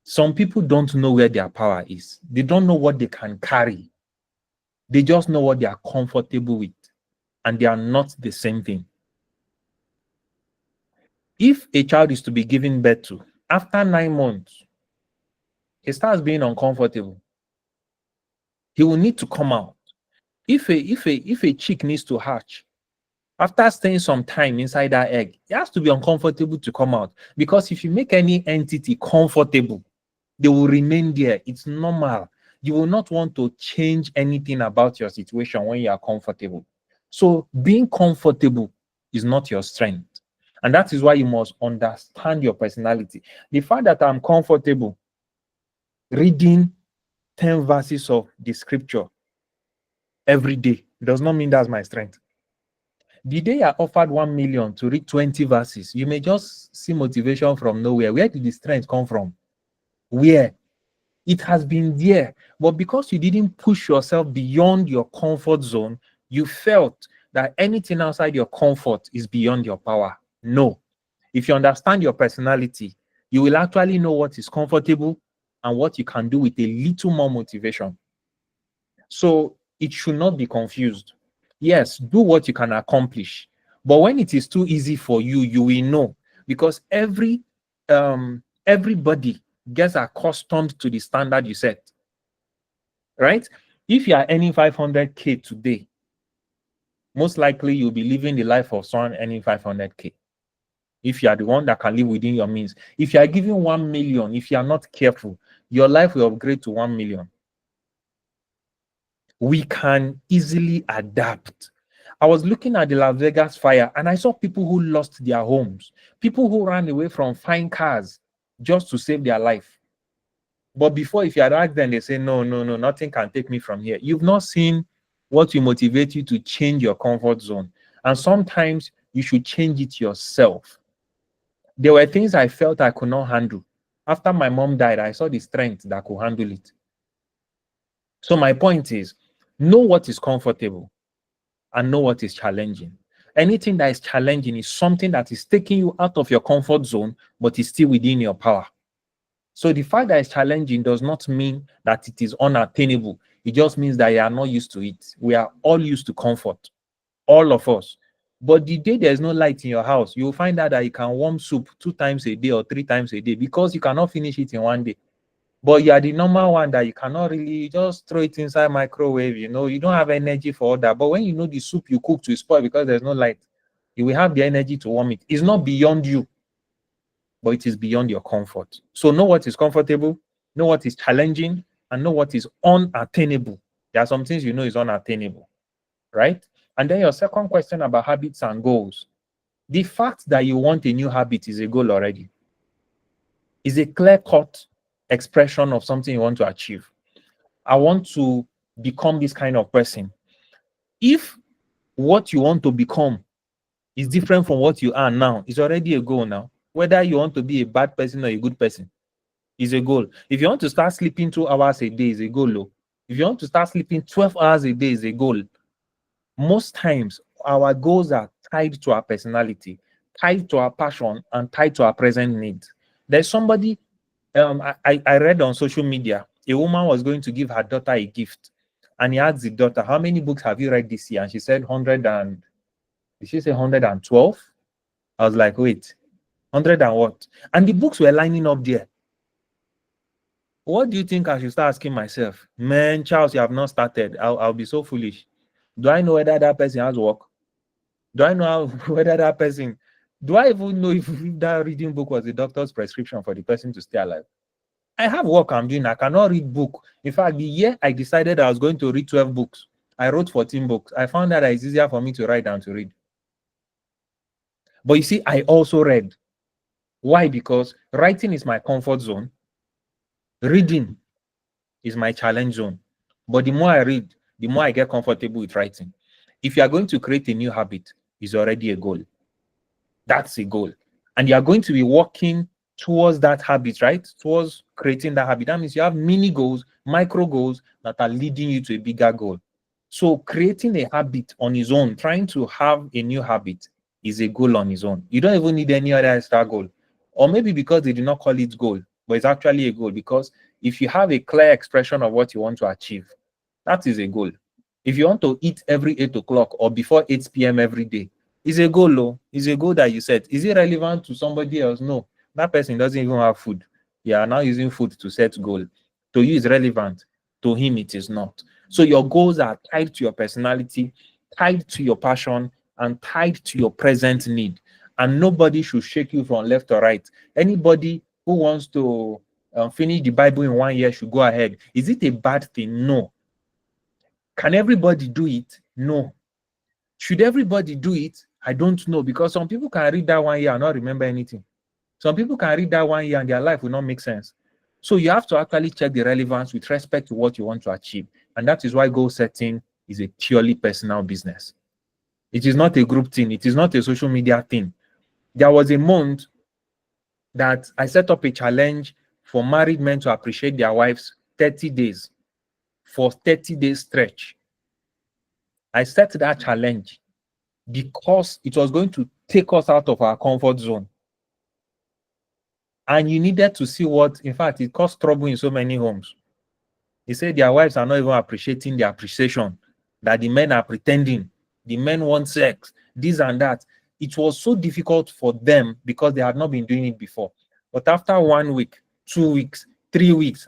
Some people don't know where their power is. They don't know what they can carry. They just know what they are comfortable with. And they are not the same thing. If a child is to be given birth to, after 9 months, he starts being uncomfortable. He will need to come out. If a chick needs to hatch, after staying some time inside that egg, it has to be uncomfortable to come out. Because if you make any entity comfortable, they will remain there. It's normal. You will not want to change anything about your situation when you are comfortable. So being comfortable is not your strength. And that is why you must understand your personality. The fact that I'm comfortable reading 10 verses of the scripture every day does not mean that's my strength. The day I offered 1 million to read 20 verses, you may just see motivation from nowhere. Where did the strength come from? Where? It has been there. But because you didn't push yourself beyond your comfort zone, you felt that anything outside your comfort is beyond your power. No. If you understand your personality, you will actually know what is comfortable and what you can do with a little more motivation. So it should not be confused. Yes, do what you can accomplish. But when it is too easy for you, you will know. Because everybody gets accustomed to the standard you set. Right? If you are earning 500K today, most likely you'll be living the life of someone earning 500K. If you are the one that can live within your means. If you are giving 1 million, if you are not careful, your life will upgrade to 1 million. We can easily adapt. I was looking at the Las Vegas fire and I saw people who lost their homes, people who ran away from fine cars just to save their life. But before, if you had asked them, they say, no, nothing can take me from here. You've not seen what will motivate you to change your comfort zone. And sometimes you should change it yourself. There were things I felt I could not handle. After my mom died, I saw the strength that could handle it. So my point is, know what is comfortable and know what is challenging. Anything that is challenging is something that is taking you out of your comfort zone, but is still within your power. So the fact that it's challenging does not mean that it is unattainable. It just means that you are not used to it. We are all used to comfort, all of us. But the day there's no light in your house, you'll find out that you can warm soup 2 times a day or 3 times a day because you cannot finish it in one day. But you are the normal one that you cannot really just throw it inside microwave, you don't have energy for all that. But when you know the soup you cooked will spoil because there's no light, you will have the energy to warm it. It's not beyond you, but it is beyond your comfort. So know what is comfortable, know what is challenging, and know what is unattainable. There are some things you know is unattainable, right? And then your second question about habits and goals. The fact that you want a new habit is a goal already. Is a clear-cut expression of something you want to achieve. I want to become this kind of person. If what you want to become is different from what you are now, it's already a goal now. Whether you want to be a bad person or a good person is a goal. If you want to start sleeping 2 hours a day is a goal. If you want to start sleeping 12 hours a day is a goal. Most times, our goals are tied to our personality, tied to our passion, and tied to our present needs. There's somebody, I read on social media, a woman was going to give her daughter a gift. And he asked the daughter, how many books have you read this year? And she said 100 and, did she say 112? I was like, wait, 100 and what? And the books were lining up there. What do you think I should start asking myself? Man, Charles, you have not started. I'll be so foolish. Do I know whether that person has work? Do I know whether that person, do I even know if that reading book was a doctor's prescription for the person to stay alive? I have work I'm doing. I cannot read book. In fact, the year I decided I was going to read 12 books, I wrote 14 books. I found that it's easier for me to write than to read. But you see, I also read. Why? Because writing is my comfort zone. Reading is my challenge zone. But the more I read, the more I get comfortable with writing. If you are going to create a new habit, it's already a goal. That's a goal. And you are going to be working towards that habit, right? Towards creating that habit. That means you have mini goals, micro goals that are leading you to a bigger goal. So creating a habit on its own, trying to have a new habit is a goal on its own. You don't even need any other extra goal. Or maybe because they did not call it goal, but it's actually a goal. Because if you have a clear expression of what you want to achieve, that is a goal. If you want to eat every 8 o'clock or before 8 p.m. every day, it's a goal, though. It's a goal that you set. Is it relevant to somebody else? No. That person doesn't even have food. You are now using food to set goal. To you, it's relevant. To him, it is not. So your goals are tied to your personality, tied to your passion, and tied to your present need. And nobody should shake you from left or right. Anybody who wants to finish the Bible in 1 year should go ahead. Is it a bad thing? No. Can everybody do it? No. Should everybody do it? I don't know, because some people can read that 1 year and not remember anything. Some people can read that 1 year and their life will not make sense. So you have to actually check the relevance with respect to what you want to achieve. And that is why goal setting is a purely personal business. It is not a group thing. It is not a social media thing. There was a month that I set up a challenge for married men to appreciate their wives 30 days for 30 days stretch. I set that challenge because it was going to take us out of our comfort zone. And you needed to see what, in fact, it caused trouble in so many homes. They said their wives are not even appreciating the appreciation, that the men are pretending, the men want sex, this and that. It was so difficult for them because they had not been doing it before. But after 1 week, 2 weeks, 3 weeks,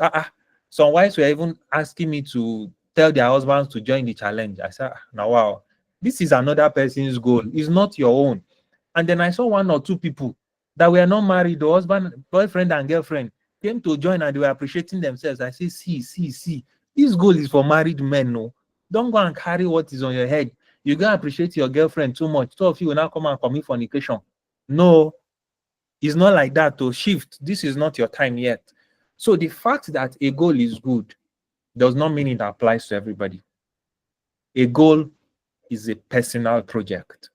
some wives were even asking me to tell their husbands to join the challenge. I said, now wow, this is another person's goal. It's not your own. And then I saw 1 or 2 people that were not married, the husband, boyfriend and girlfriend, came to join and they were appreciating themselves. I say, see. This goal is for married men, no. Don't go and carry what is on your head. You go appreciate your girlfriend too much. 2 of you will now come and commit fornication. No, it's not like that. To shift, this is not your time yet. So the fact that a goal is good does not mean it applies to everybody. A goal is a personal project.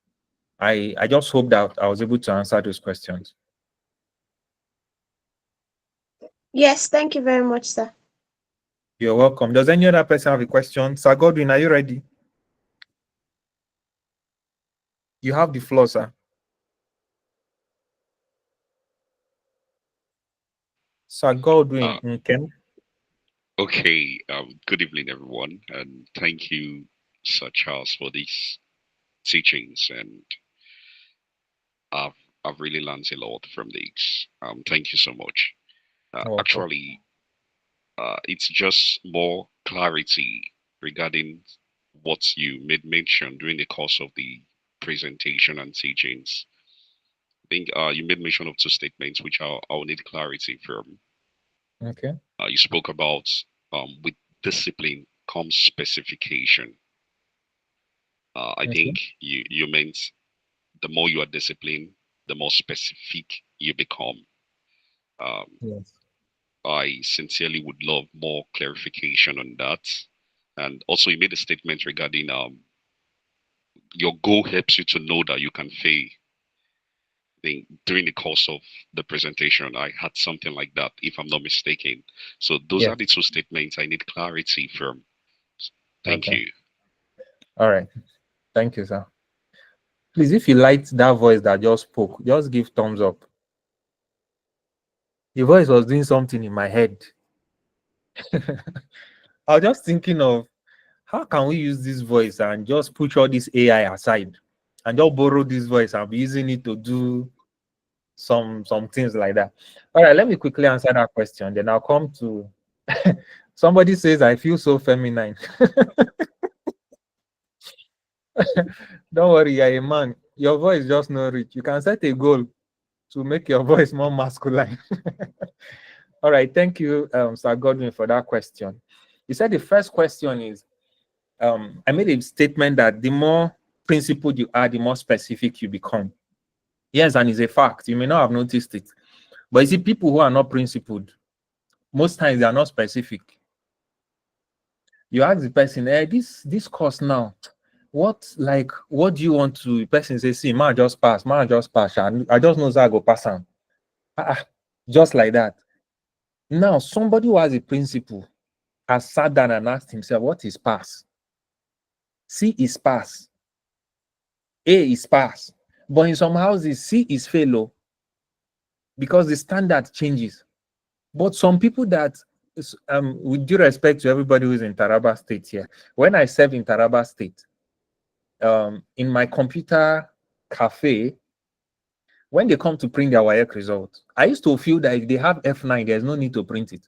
I just hope that I was able to answer those questions. Yes, thank you very much, sir. You're welcome. Does any other person have a question? Sir Godwin, are you ready? You have the floor, sir. Sir Godwin, okay. Okay, good evening, everyone, and thank you, Sir Charles, for these teachings. And I've I've really learned a lot from these. Thank you so much. Actually, it's just more clarity regarding what you made mention during the course of the presentation and teachings. I think you made mention of 2 statements which I'll need clarity from. Okay. You spoke about with discipline comes specification. I think you meant the more you are disciplined, the more specific you become. Yes. I sincerely would love more clarification on that. And also, you made a statement regarding your goal helps you to know that you can fail. I think during the course of the presentation, I had something like that, if I'm not mistaken. So those are the 2 statements I need clarity from. Thank you. All right. Thank you, sir. Please, if you liked that voice that just spoke, just give thumbs up. The voice was doing something in my head. I was just thinking of how can we use this voice and just push all this AI aside and just borrow this voice and be using it to do some things like that. All right, let me quickly answer that question. Then I'll come to somebody says I feel so feminine. Don't worry, you're a man. Your voice just not rich. You can set a goal to make your voice more masculine. All right, thank you, Sir Godwin, for that question. You said the first question is, I made a statement that the more principled you are, the more specific you become. Yes, and it's a fact. You may not have noticed it. But you see, people who are not principled, most times they are not specific. You ask the person, this course now, what do you want to? The person say, see, man just pass. I just know that I go pass on. Just like that. Now, somebody who has a principle has sat down and asked himself, what is pass? C is pass. A is pass. But in some houses, C is fail because the standard changes. But some people that, with due respect to everybody who is in Taraba State here, when I served in Taraba State, in my computer cafe, when they come to print their WAEC results, I used to feel that if they have F9, there's no need to print it.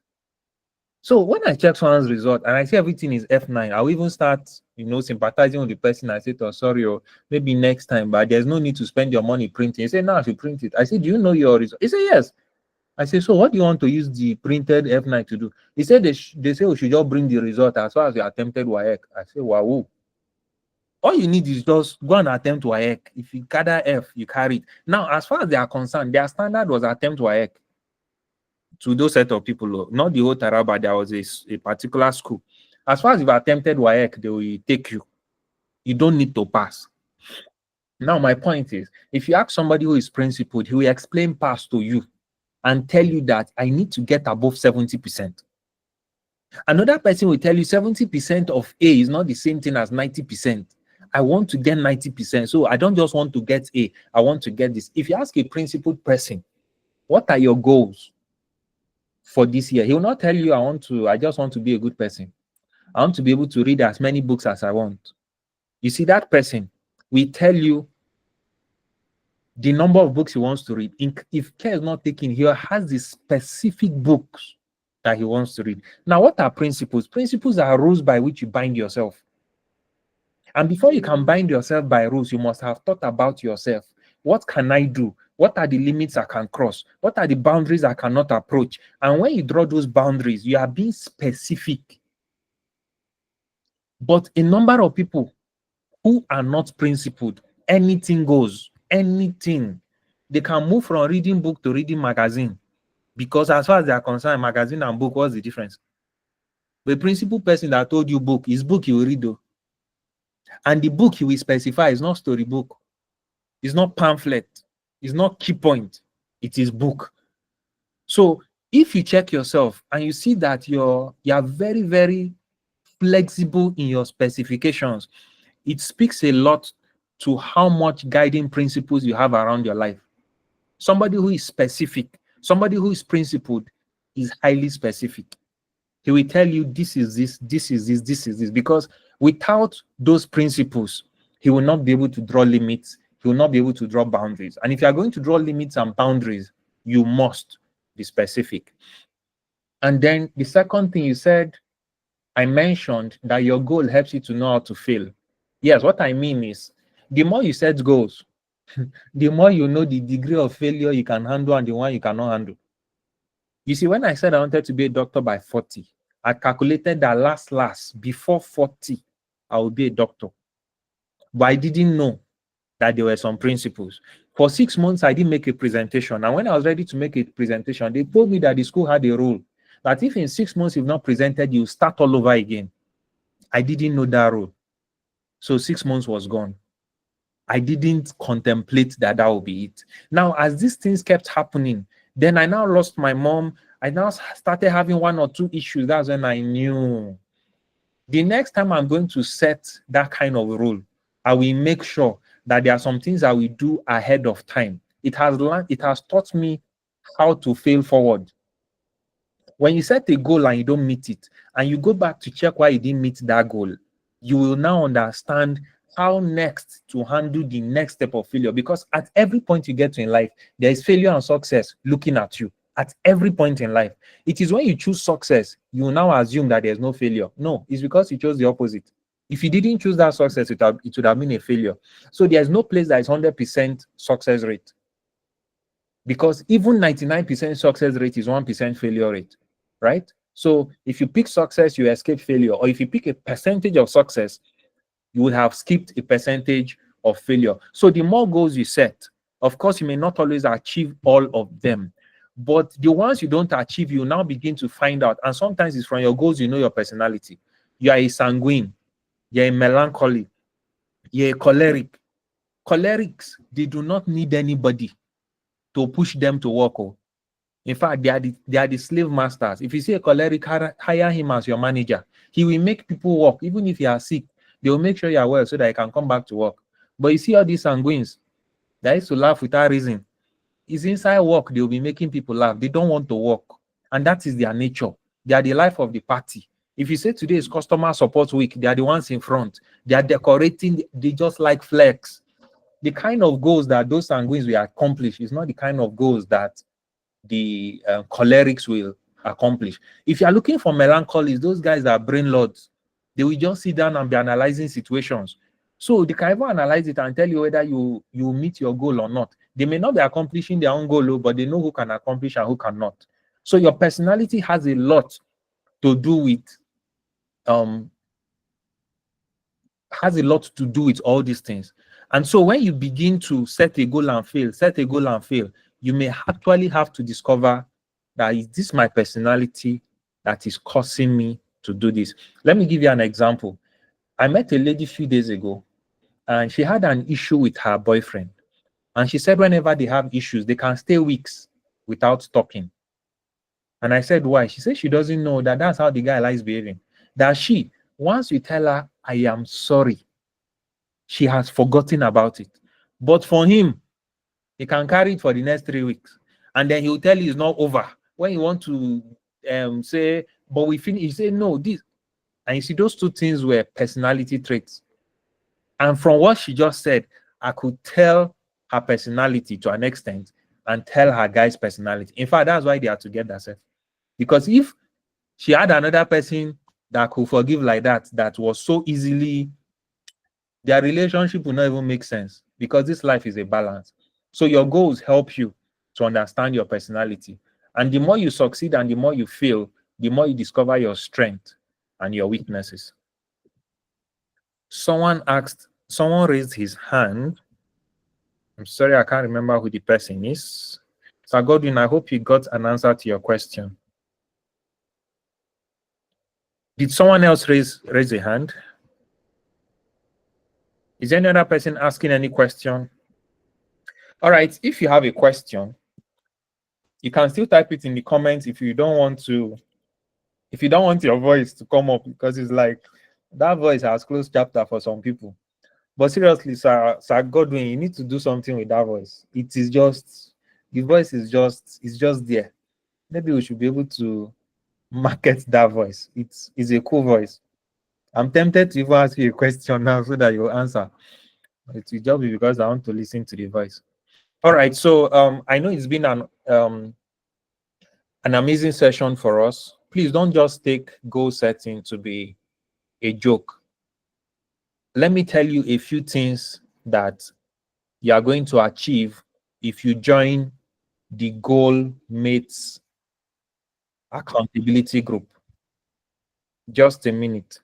So when I check someone's result and I see everything is F9, I'll even start, sympathizing with the person. I say, oh, sorry, or maybe next time, but there's no need to spend your money printing. He said, no, I should print it. I said, do you know your result? He said, yes. I said, so what do you want to use the printed F9 to do? He said, they say we should just bring the result as far as you attempted WAEC. I said, wow. All you need is just go and attempt WAEC. If you gather F, you carry it. Now, as far as they are concerned, their standard was attempt WAEC. To those set of people, not the whole Taraba, there was a particular school. As far as you've attempted WAEC, they will take you. You don't need to pass. Now, my point is, if you ask somebody who is principled, he will explain pass to you and tell you that I need to get above 70%. Another person will tell you 70% of A is not the same thing as 90%. I want to get 90%. So I don't just want to get A, I want to get this. If you ask a principled person, what are your goals for this year? He will not tell you, I just want to be a good person. I want to be able to read as many books as I want. You see, that person will tell you the number of books he wants to read. If care is not taken, he has the specific books that he wants to read. Now, what are principles? Principles are rules by which you bind yourself. And before you can bind yourself by rules, you must have thought about yourself. What can I do? What are the limits I can cross? What are the boundaries I cannot approach? And when you draw those boundaries, you are being specific. But a number of people who are not principled, anything goes, anything. They can move from reading book to reading magazine. Because as far as they are concerned, magazine and book, what's the difference? The principal person that told you book, his book you will read though. And the book he will specify is not storybook. It's not pamphlet. It's not key point. It is book. So if you check yourself and you see that you are very, very flexible in your specifications, it speaks a lot to how much guiding principles you have around your life. Somebody who is specific, somebody who is principled is highly specific. He will tell you this is this, this is this, this is this, because without those principles, he will not be able to draw limits. He will not be able to draw boundaries. And if you are going to draw limits and boundaries, you must be specific. And then the second thing you said, I mentioned that your goal helps you to know how to fail. Yes, what I mean is, the more you set goals, the more you know the degree of failure you can handle and the one you cannot handle. You see, when I said I wanted to be a doctor by 40, I calculated that last, before 40, I would be a doctor. But I didn't know that there were some principles. For 6 months, I didn't make a presentation. And when I was ready to make a presentation, they told me that the school had a rule that if in 6 months you've not presented, you start all over again. I didn't know that rule. So 6 months was gone. I didn't contemplate that would be it. Now, as these things kept happening, then I now lost my mom. I now started having 1 or 2 issues. That's when I knew the next time I'm going to set that kind of rule, I will make sure that there are some things I will do ahead of time. It has taught me how to fail forward. When you set a goal and you don't meet it, and you go back to check why you didn't meet that goal, you will now understand how next to handle the next step of failure. Because at every point you get to in life, there is failure and success looking at you. At every point in life. It is when you choose success, you now assume that there's no failure. No, it's because you chose the opposite. If you didn't choose that success, it would have been a failure. So there's no place that is 100% success rate. Because even 99% success rate is 1% failure rate, right? So if you pick success, you escape failure. Or if you pick a percentage of success, you would have skipped a percentage of failure. So the more goals you set, of course, you may not always achieve all of them. But the ones you don't achieve, you now begin to find out. And sometimes it's from your goals, you know your personality. You are a sanguine, you're a melancholy, you're a choleric. Cholerics, they do not need anybody to push them to work. Oh. In fact, they are the slave masters. If you see a choleric, hire him as your manager. He will make people work. Even if you are sick, they will make sure you are well so that you can come back to work. But you see all these sanguines, they used to laugh without reason. It's inside work, they will be making people laugh. They don't want to work. And that is their nature. They are the life of the party. If you say today is customer support week, they are the ones in front. They are decorating. They just like flex. The kind of goals that those sanguines will accomplish is not the kind of goals that the cholerics will accomplish. If you are looking for melancholies, those guys are brain lords. They will just sit down and be analyzing situations. So they can even analyze it and tell you whether you meet your goal or not. They may not be accomplishing their own goal, but they know who can accomplish and who cannot. So your personality has a lot to do with all these things. And so when you begin to set a goal and fail, you may actually have to discover that is this my personality that is causing me to do this. Let me give you an example. I met a lady a few days ago, and she had an issue with her boyfriend. And she said whenever they have issues, they can stay weeks without talking. And I said, why? She said she doesn't know that that's how the guy likes behaving. That once you tell her, I am sorry, she has forgotten about it. But for him, he can carry it for the next 3 weeks. And then he'll tell you it's not over. When you want to say, but we finish, you say, no, this. And you see, those two things were personality traits. And from what she just said, I could tell her personality to an extent and tell her guy's personality. In fact, that's why they are together. Because if she had another person that could forgive like that was so easily, their relationship will not even make sense, because this life is a balance. So your goals help you to understand your personality. And the more you succeed and the more you fail, the more you discover your strength and your weaknesses. Someone raised his hand. I'm sorry, I can't remember who the person is. Sir Godwin, I hope you got an answer to your question. Did someone else raise a hand? Is any other person asking any question? All right, if you have a question, you can still type it in the comments if you don't want your voice to come up, because it's like that voice has closed chapter for some people. But seriously, Sir Godwin, you need to do something with that voice. It is just, the voice is just there. Maybe we should be able to market that voice. It's a cool voice. I'm tempted to even ask you a question now so that you'll answer. It will just be because I want to listen to the voice. All right, so I know it's been an amazing session for us. Please don't just take goal setting to be a joke. Let me tell you a few things that you are going to achieve if you join the Goal Mates accountability group. Just a minute.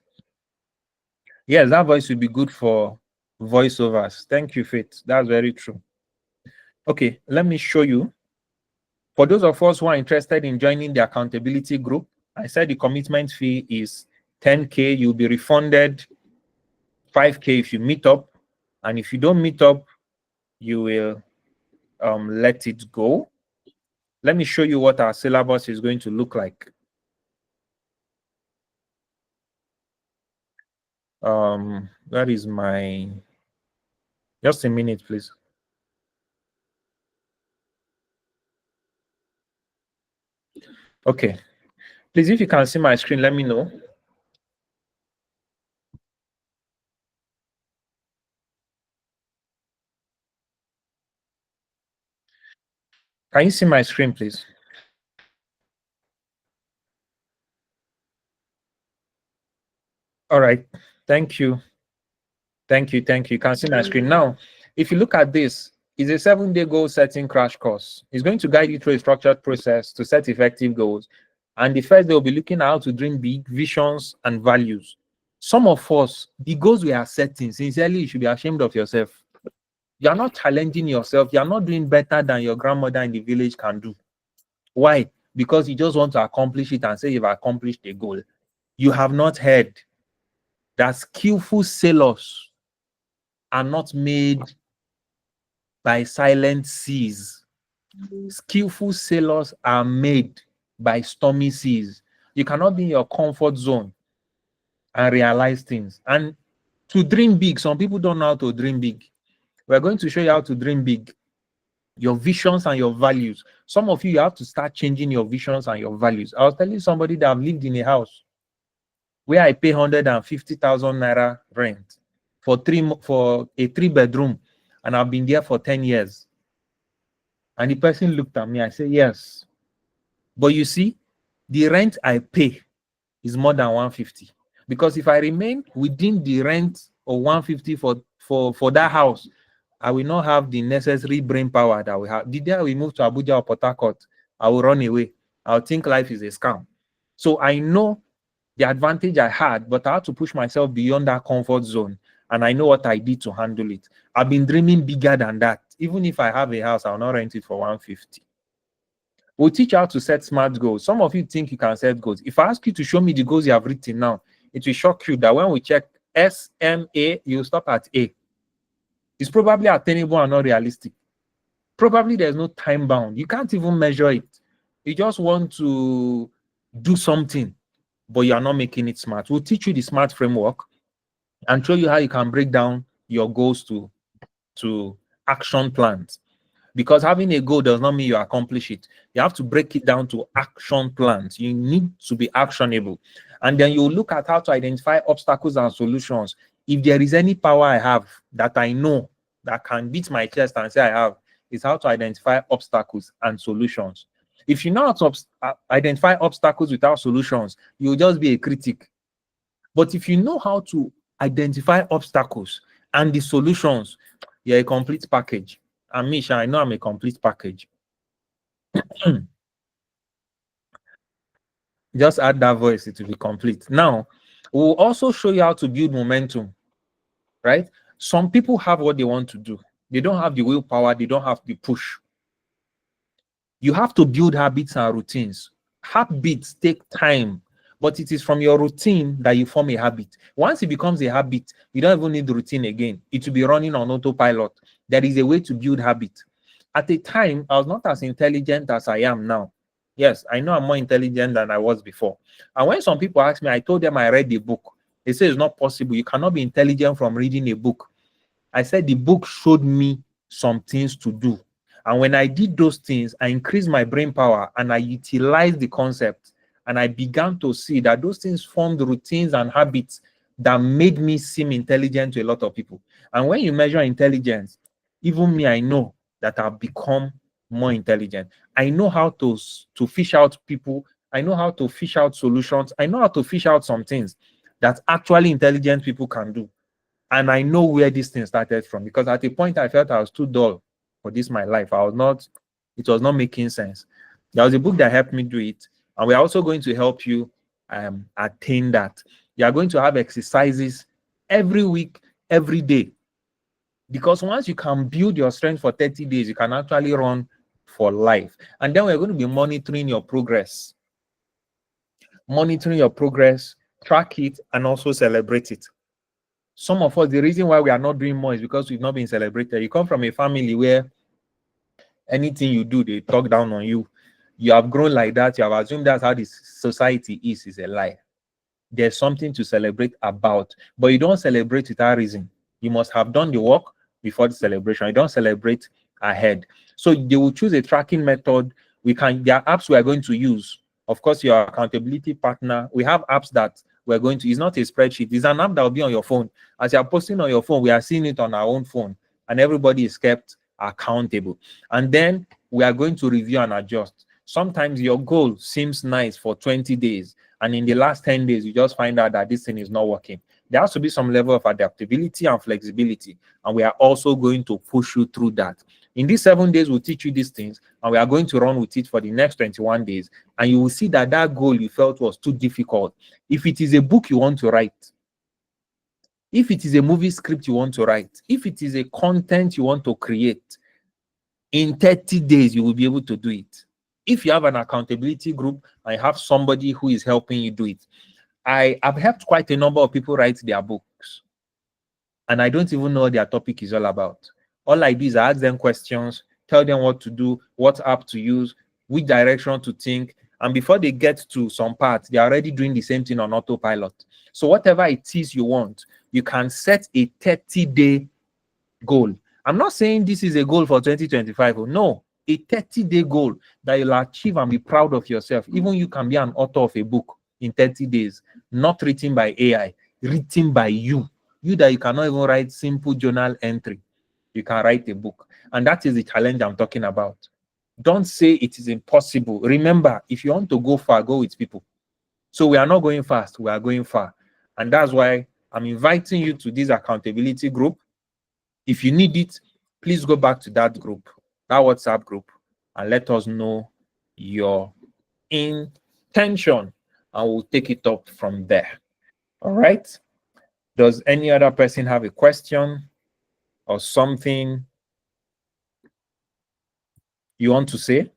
Yes, that voice will be good for voiceovers. Thank you, Faith. That's very true. Okay, let me show you. For those of us who are interested in joining the accountability group, I said the commitment fee is 10K. You'll be refunded 5K if you meet up. And if you don't meet up, you will let it go. Let me show you what our syllabus is going to look like. That is my, just a minute, please. Okay, please, if you can see my screen, let me know. Can you see my screen, please? All right, thank you. Thank you. You can see my screen. Now, if you look at this, it's a 7-day goal setting crash course. It's going to guide you through a structured process to set effective goals. And the first day, we'll be looking at how to dream big, visions, and values. Some of us, the goals we are setting, sincerely, you should be ashamed of yourself. You are not challenging yourself. You are not doing better than your grandmother in the village can do. Why? Because you just want to accomplish it and say you've accomplished a goal. You have not heard that skillful sailors are not made by silent seas. Skillful sailors are made by stormy seas. You cannot be in your comfort zone and realize things. And to dream big, some people don't know how to dream big. We're going to show you how to dream big. Your visions and your values. Some of you have to start changing your visions and your values. I was telling somebody that I've lived in a house where I pay 150,000 naira rent for a 3-bedroom, and I've been there for 10 years. And the person looked at me. I said, yes. But you see, the rent I pay is more than 150. Because if I remain within the rent of 150 for that house, I will not have the necessary brain power that we have. The day we move to Abuja or Port Harcourt, I will run away. I'll think life is a scam. So I know the advantage I had, but I had to push myself beyond that comfort zone. And I know what I did to handle it. I've been dreaming bigger than that. Even if I have a house, I'll not rent it for 150. We'll teach you how to set smart goals. Some of you think you can set goals. If I ask you to show me the goals you have written now, it will shock you that when we check SMA, you'll stop at A. It's probably attainable and not realistic. Probably there's no time bound. You can't even measure it. You just want to do something, but you are not making it smart. We'll teach you the SMART framework and show you how you can break down your goals to action plans. Because having a goal does not mean you accomplish it. You have to break it down to action plans. You need to be actionable. And then you look at how to identify obstacles and solutions. If there is any power I have that I know that can beat my chest and say I have, is how to identify obstacles and solutions. If you know how to identify obstacles without solutions, you'll just be a critic. But if you know how to identify obstacles and the solutions, you're a complete package. And Misha, I know I'm a complete package. Just add that voice, it will be complete. Now, we'll also show you how to build momentum, right? Some people have what they want to do. They don't have the willpower, they don't have the push. You have to build habits and routines. Habits take time, but it is from your routine that you form a habit. Once it becomes a habit, you don't even need the routine again. It will be running on autopilot. There is a way to build habit. At a time, I was not as intelligent as I am now. Yes, I know I'm more intelligent than I was before. And when some people ask me, I told them I read the book. They say it's not possible. You cannot be intelligent from reading a book. I said the book showed me some things to do. And when I did those things, I increased my brain power and I utilized the concept. And I began to see that those things formed routines and habits that made me seem intelligent to a lot of people. And when you measure intelligence, even me, I know that I've become more intelligent. I know how to fish out people. I know how to fish out solutions. I know how to fish out some things that actually intelligent people can do. And I know where this thing started from, because at a point I felt I was too dull for this my life. It was not making sense. There was a book that helped me do it. And we're also going to help you attain that. You are going to have exercises every week, every day. Because once you can build your strength for 30 days, you can actually run for life. And then we're going to be monitoring your progress. Monitoring your progress, track it, and also celebrate it. Some of us, the reason why we are not doing more is because we've not been celebrated. You come from a family where anything you do, they talk down on you. You have grown like that. You have assumed that's how this society is a lie. There's something to celebrate about, but you don't celebrate without reason. You must have done the work before the celebration. You don't celebrate ahead. So they will choose a tracking method. There are apps we are going to use. Of course, your accountability partner. We have apps that we're going to. It's not a spreadsheet. It's an app that will be on your phone. As you're posting on your phone, we are seeing it on our own phone, and everybody is kept accountable. And then we are going to review and adjust. Sometimes your goal seems nice for 20 days, and in the last 10 days, you just find out that this thing is not working. There has to be some level of adaptability and flexibility, and we are also going to push you through that. In these 7 days, we'll teach you these things, and we are going to run with it for the next 21 days, and you will see that that goal you felt was too difficult. If it is a book you want to write, if it is a movie script you want to write, if it is a content you want to create, in 30 days, you will be able to do it. If you have an accountability group, I have somebody who is helping you do it. I have helped quite a number of people write their books, and I don't even know what their topic is all about. All I do is I ask them questions, tell them what to do, what app to use, which direction to think, and before they get to some part, they're already doing the same thing on autopilot. So whatever it is you want, you can set a 30-day goal. I'm not saying this is a goal for 2025. No, a 30-day goal that you'll achieve and be proud of yourself. Even you can be an author of a book in 30 days, not written by AI, written by you. You that you cannot even write simple journal entry. You can write a book. And that is the challenge I'm talking about. Don't say it is impossible. Remember, if you want to go far, go with people. So we are not going fast, we are going far. And that's why I'm inviting you to this accountability group. If you need it, please go back to that group, that WhatsApp group, and let us know your intention, and we'll take it up from there. All right? Does any other person have a question or something you want to say?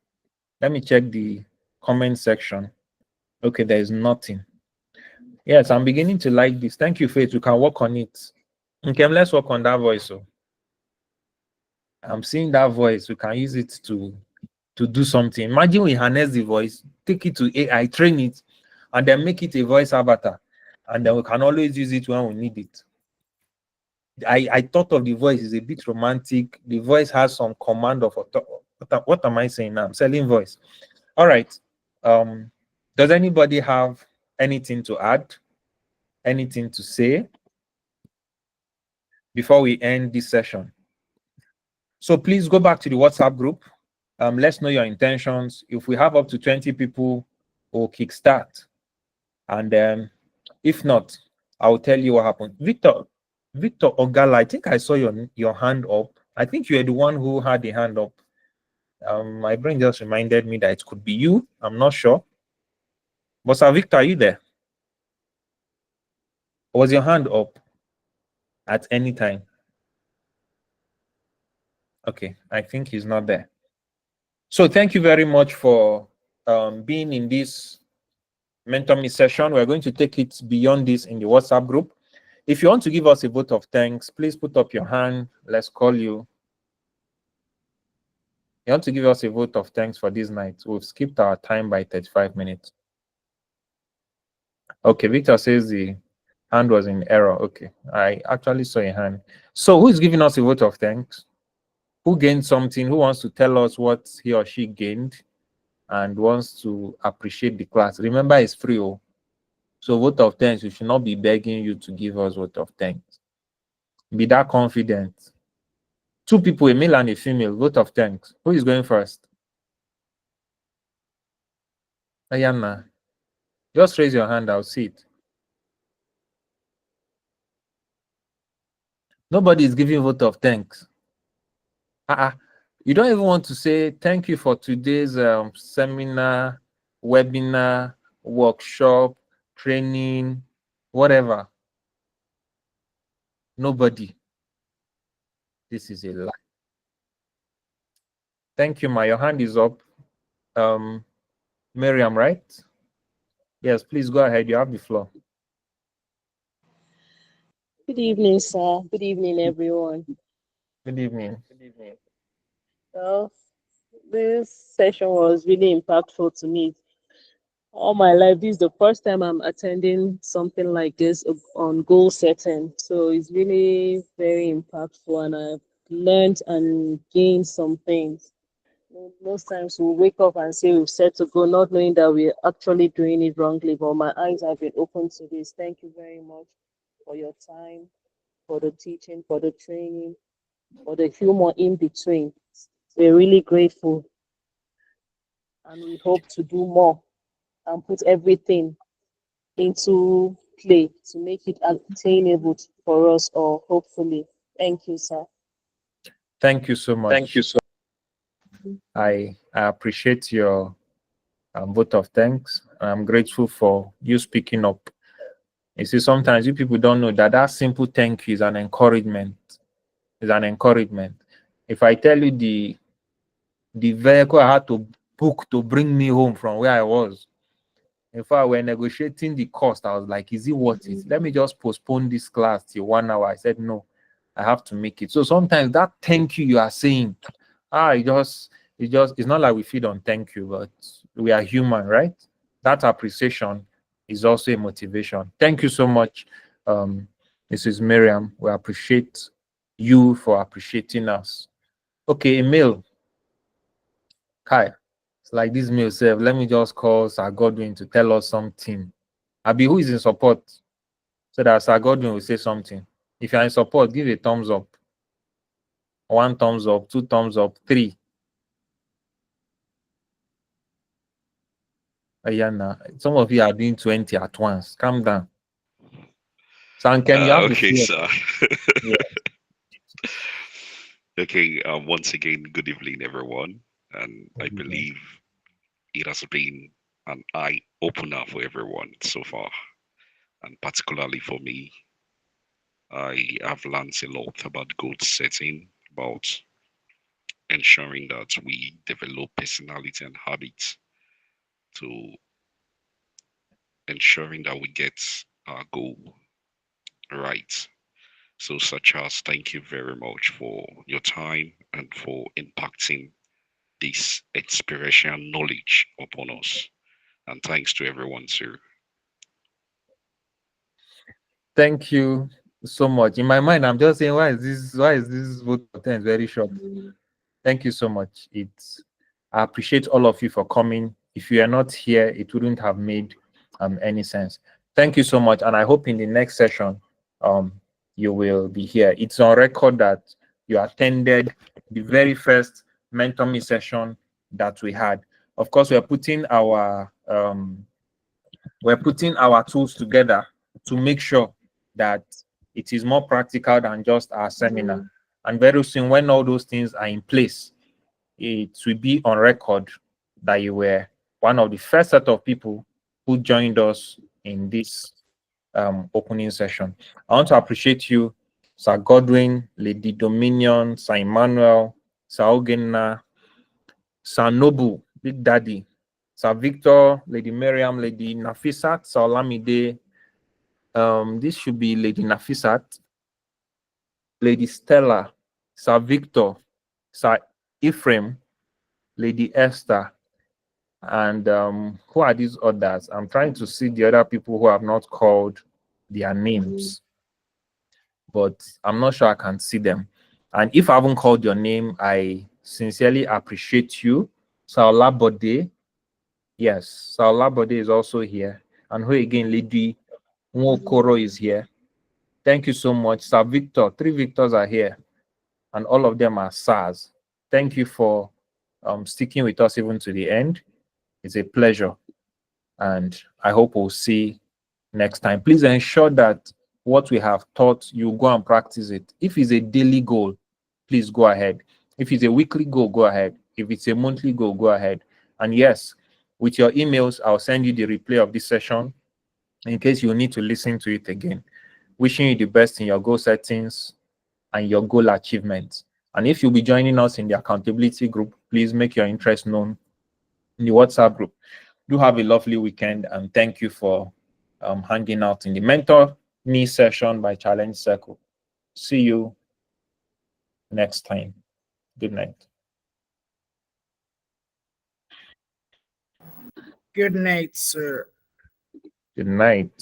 Let me check the comment section. Okay, there is nothing. Yes, I'm beginning to like this. Thank you, Faith. We can work on it. Okay, let's work on that voice. So I'm seeing that voice. We can use it to do something. Imagine we harness the voice, take it to AI, train it, and then make it a voice avatar. And then we can always use it when we need it. I thought of the voice is a bit romantic. The voice has some command of what am I saying now? I'm selling voice. All right. Does anybody have anything to add? Anything to say before we end this session? So please go back to the WhatsApp group. Let's know your intentions. If we have up to 20 people, we'll kickstart. And then if not, I'll tell you what happened. Victor Ogala, I think I saw your hand up. I think you are the one who had the hand up. My brain just reminded me that it could be you. I'm not sure. But Sir Victor, are you there? Was your hand up at any time? Okay, I think he's not there. So thank you very much for being in this Mentor Me session. We're going to take it beyond this in the WhatsApp group. If you want to give us a vote of thanks, please put up your hand. Let's call you. You want to give us a vote of thanks for this night? We've skipped our time by 35 minutes. Okay, Victor says the hand was in error. Okay, I actually saw a hand. So who is giving us a vote of thanks? Who gained something? Who wants to tell us what he or she gained and wants to appreciate the class? Remember, it's free. So vote of thanks, we should not be begging you to give us vote of thanks. Be that confident. 2 people, a male and a female, vote of thanks. Who is going first? Ayana, just raise your hand, I'll see it. Nobody is giving vote of thanks. You don't even want to say thank you for today's seminar, webinar, workshop, training, whatever. Nobody. This is a lie. Thank you, Ma. Your hand is up. Miriam, right? Yes, please go ahead. You have the floor. Good evening, sir. Good evening, everyone. Good evening. Well, this session was really impactful to me. All my life, this is the first time I'm attending something like this on goal setting. So it's really very impactful, and I've learned and gained some things. Most times we wake up and say we've set to go, not knowing that we're actually doing it wrongly. But my eyes have been open to this. Thank you very much for your time, for the teaching, for the training, for the humor in between. We're really grateful, and we hope to do more and put everything into play to make it attainable for us all, hopefully. Thank you, sir. Thank you so much. Thank you, sir. I appreciate your vote of thanks. I'm grateful for you speaking up. You see, sometimes you people don't know that simple thank you is an encouragement. It's an encouragement. If I tell you the vehicle I had to book to bring me home from where I was. In fact, we're negotiating the cost. I was like, is it worth it? Let me just postpone this class till 1 hour. I said, no, I have to make it. So sometimes that thank you are saying, it's not like we feed on thank you, but we are human, right? That appreciation is also a motivation. Thank you so much, Mrs. Miriam. We appreciate you for appreciating us. Okay, Emil, Kai, it's like this mail self. Let me just call Sir Godwin to tell us something. Abi, who is in support? So that Sir Godwin will say something. If you're in support, give a thumbs up. 1 thumbs up, 2 thumbs up, 3. Ayana, some of you are doing 20 at once. Calm down. Sanken, you have the Okay, floor. sir. Yeah. Okay, once again, good evening, everyone. And I Mhm. believe it has been an eye opener for everyone so far. And particularly for me, I have learned a lot about goal setting, about ensuring that we develop personality and habits to ensuring that we get our goal right. So, such as thank you very much for your time and for impacting this inspirational knowledge upon us. And thanks to everyone too. Thank you so much. In my mind, I'm just saying, why is this vote of thanks very short? Thank you so much. I appreciate all of you for coming. If you are not here, it wouldn't have made any sense. Thank you so much, and I hope in the next session, um, you will be here. It's on record that you attended the very first mentor me session that we had. Of course, we're putting our tools together to make sure that it is more practical than just our seminar. And very soon, when all those things are in place, it will be on record that you were one of the first set of people who joined us in this opening session. I want to appreciate you, Sir Godwin, Lady Dominion, Sir Emmanuel, Sir Ogena, Sir Noble, Big Daddy, Sir Victor, Lady Miriam, Lady Nafisat, Sir Olamide. This should be Lady Nafisat, Lady Stella, Sir Victor, Sir Ephraim, Lady Esther, and who are these others? I'm trying to see the other people who have not called their names, but I'm not sure I can see them. And if I haven't called your name, I sincerely appreciate you. Sir Labode, yes, Sir Labode is also here. And who again, Lady Nwokoro is here. Thank you so much. Sir Victor, 3 Victors are here, and all of them are SARS. Thank you for sticking with us even to the end. It's a pleasure, and I hope we'll see next time. Please ensure that what we have taught, you go and practice it. If it's a daily goal, please go ahead. If it's a weekly goal, go ahead. If it's a monthly goal, go ahead. And yes, with your emails, I'll send you the replay of this session in case you need to listen to it again. Wishing you the best in your goal settings and your goal achievements. And if you'll be joining us in the accountability group, please make your interest known in the WhatsApp group. Do have a lovely weekend, and thank you for hanging out in the Mentor Me session by Challenge Circle. See you next time. Good night. Good night, sir. Good night.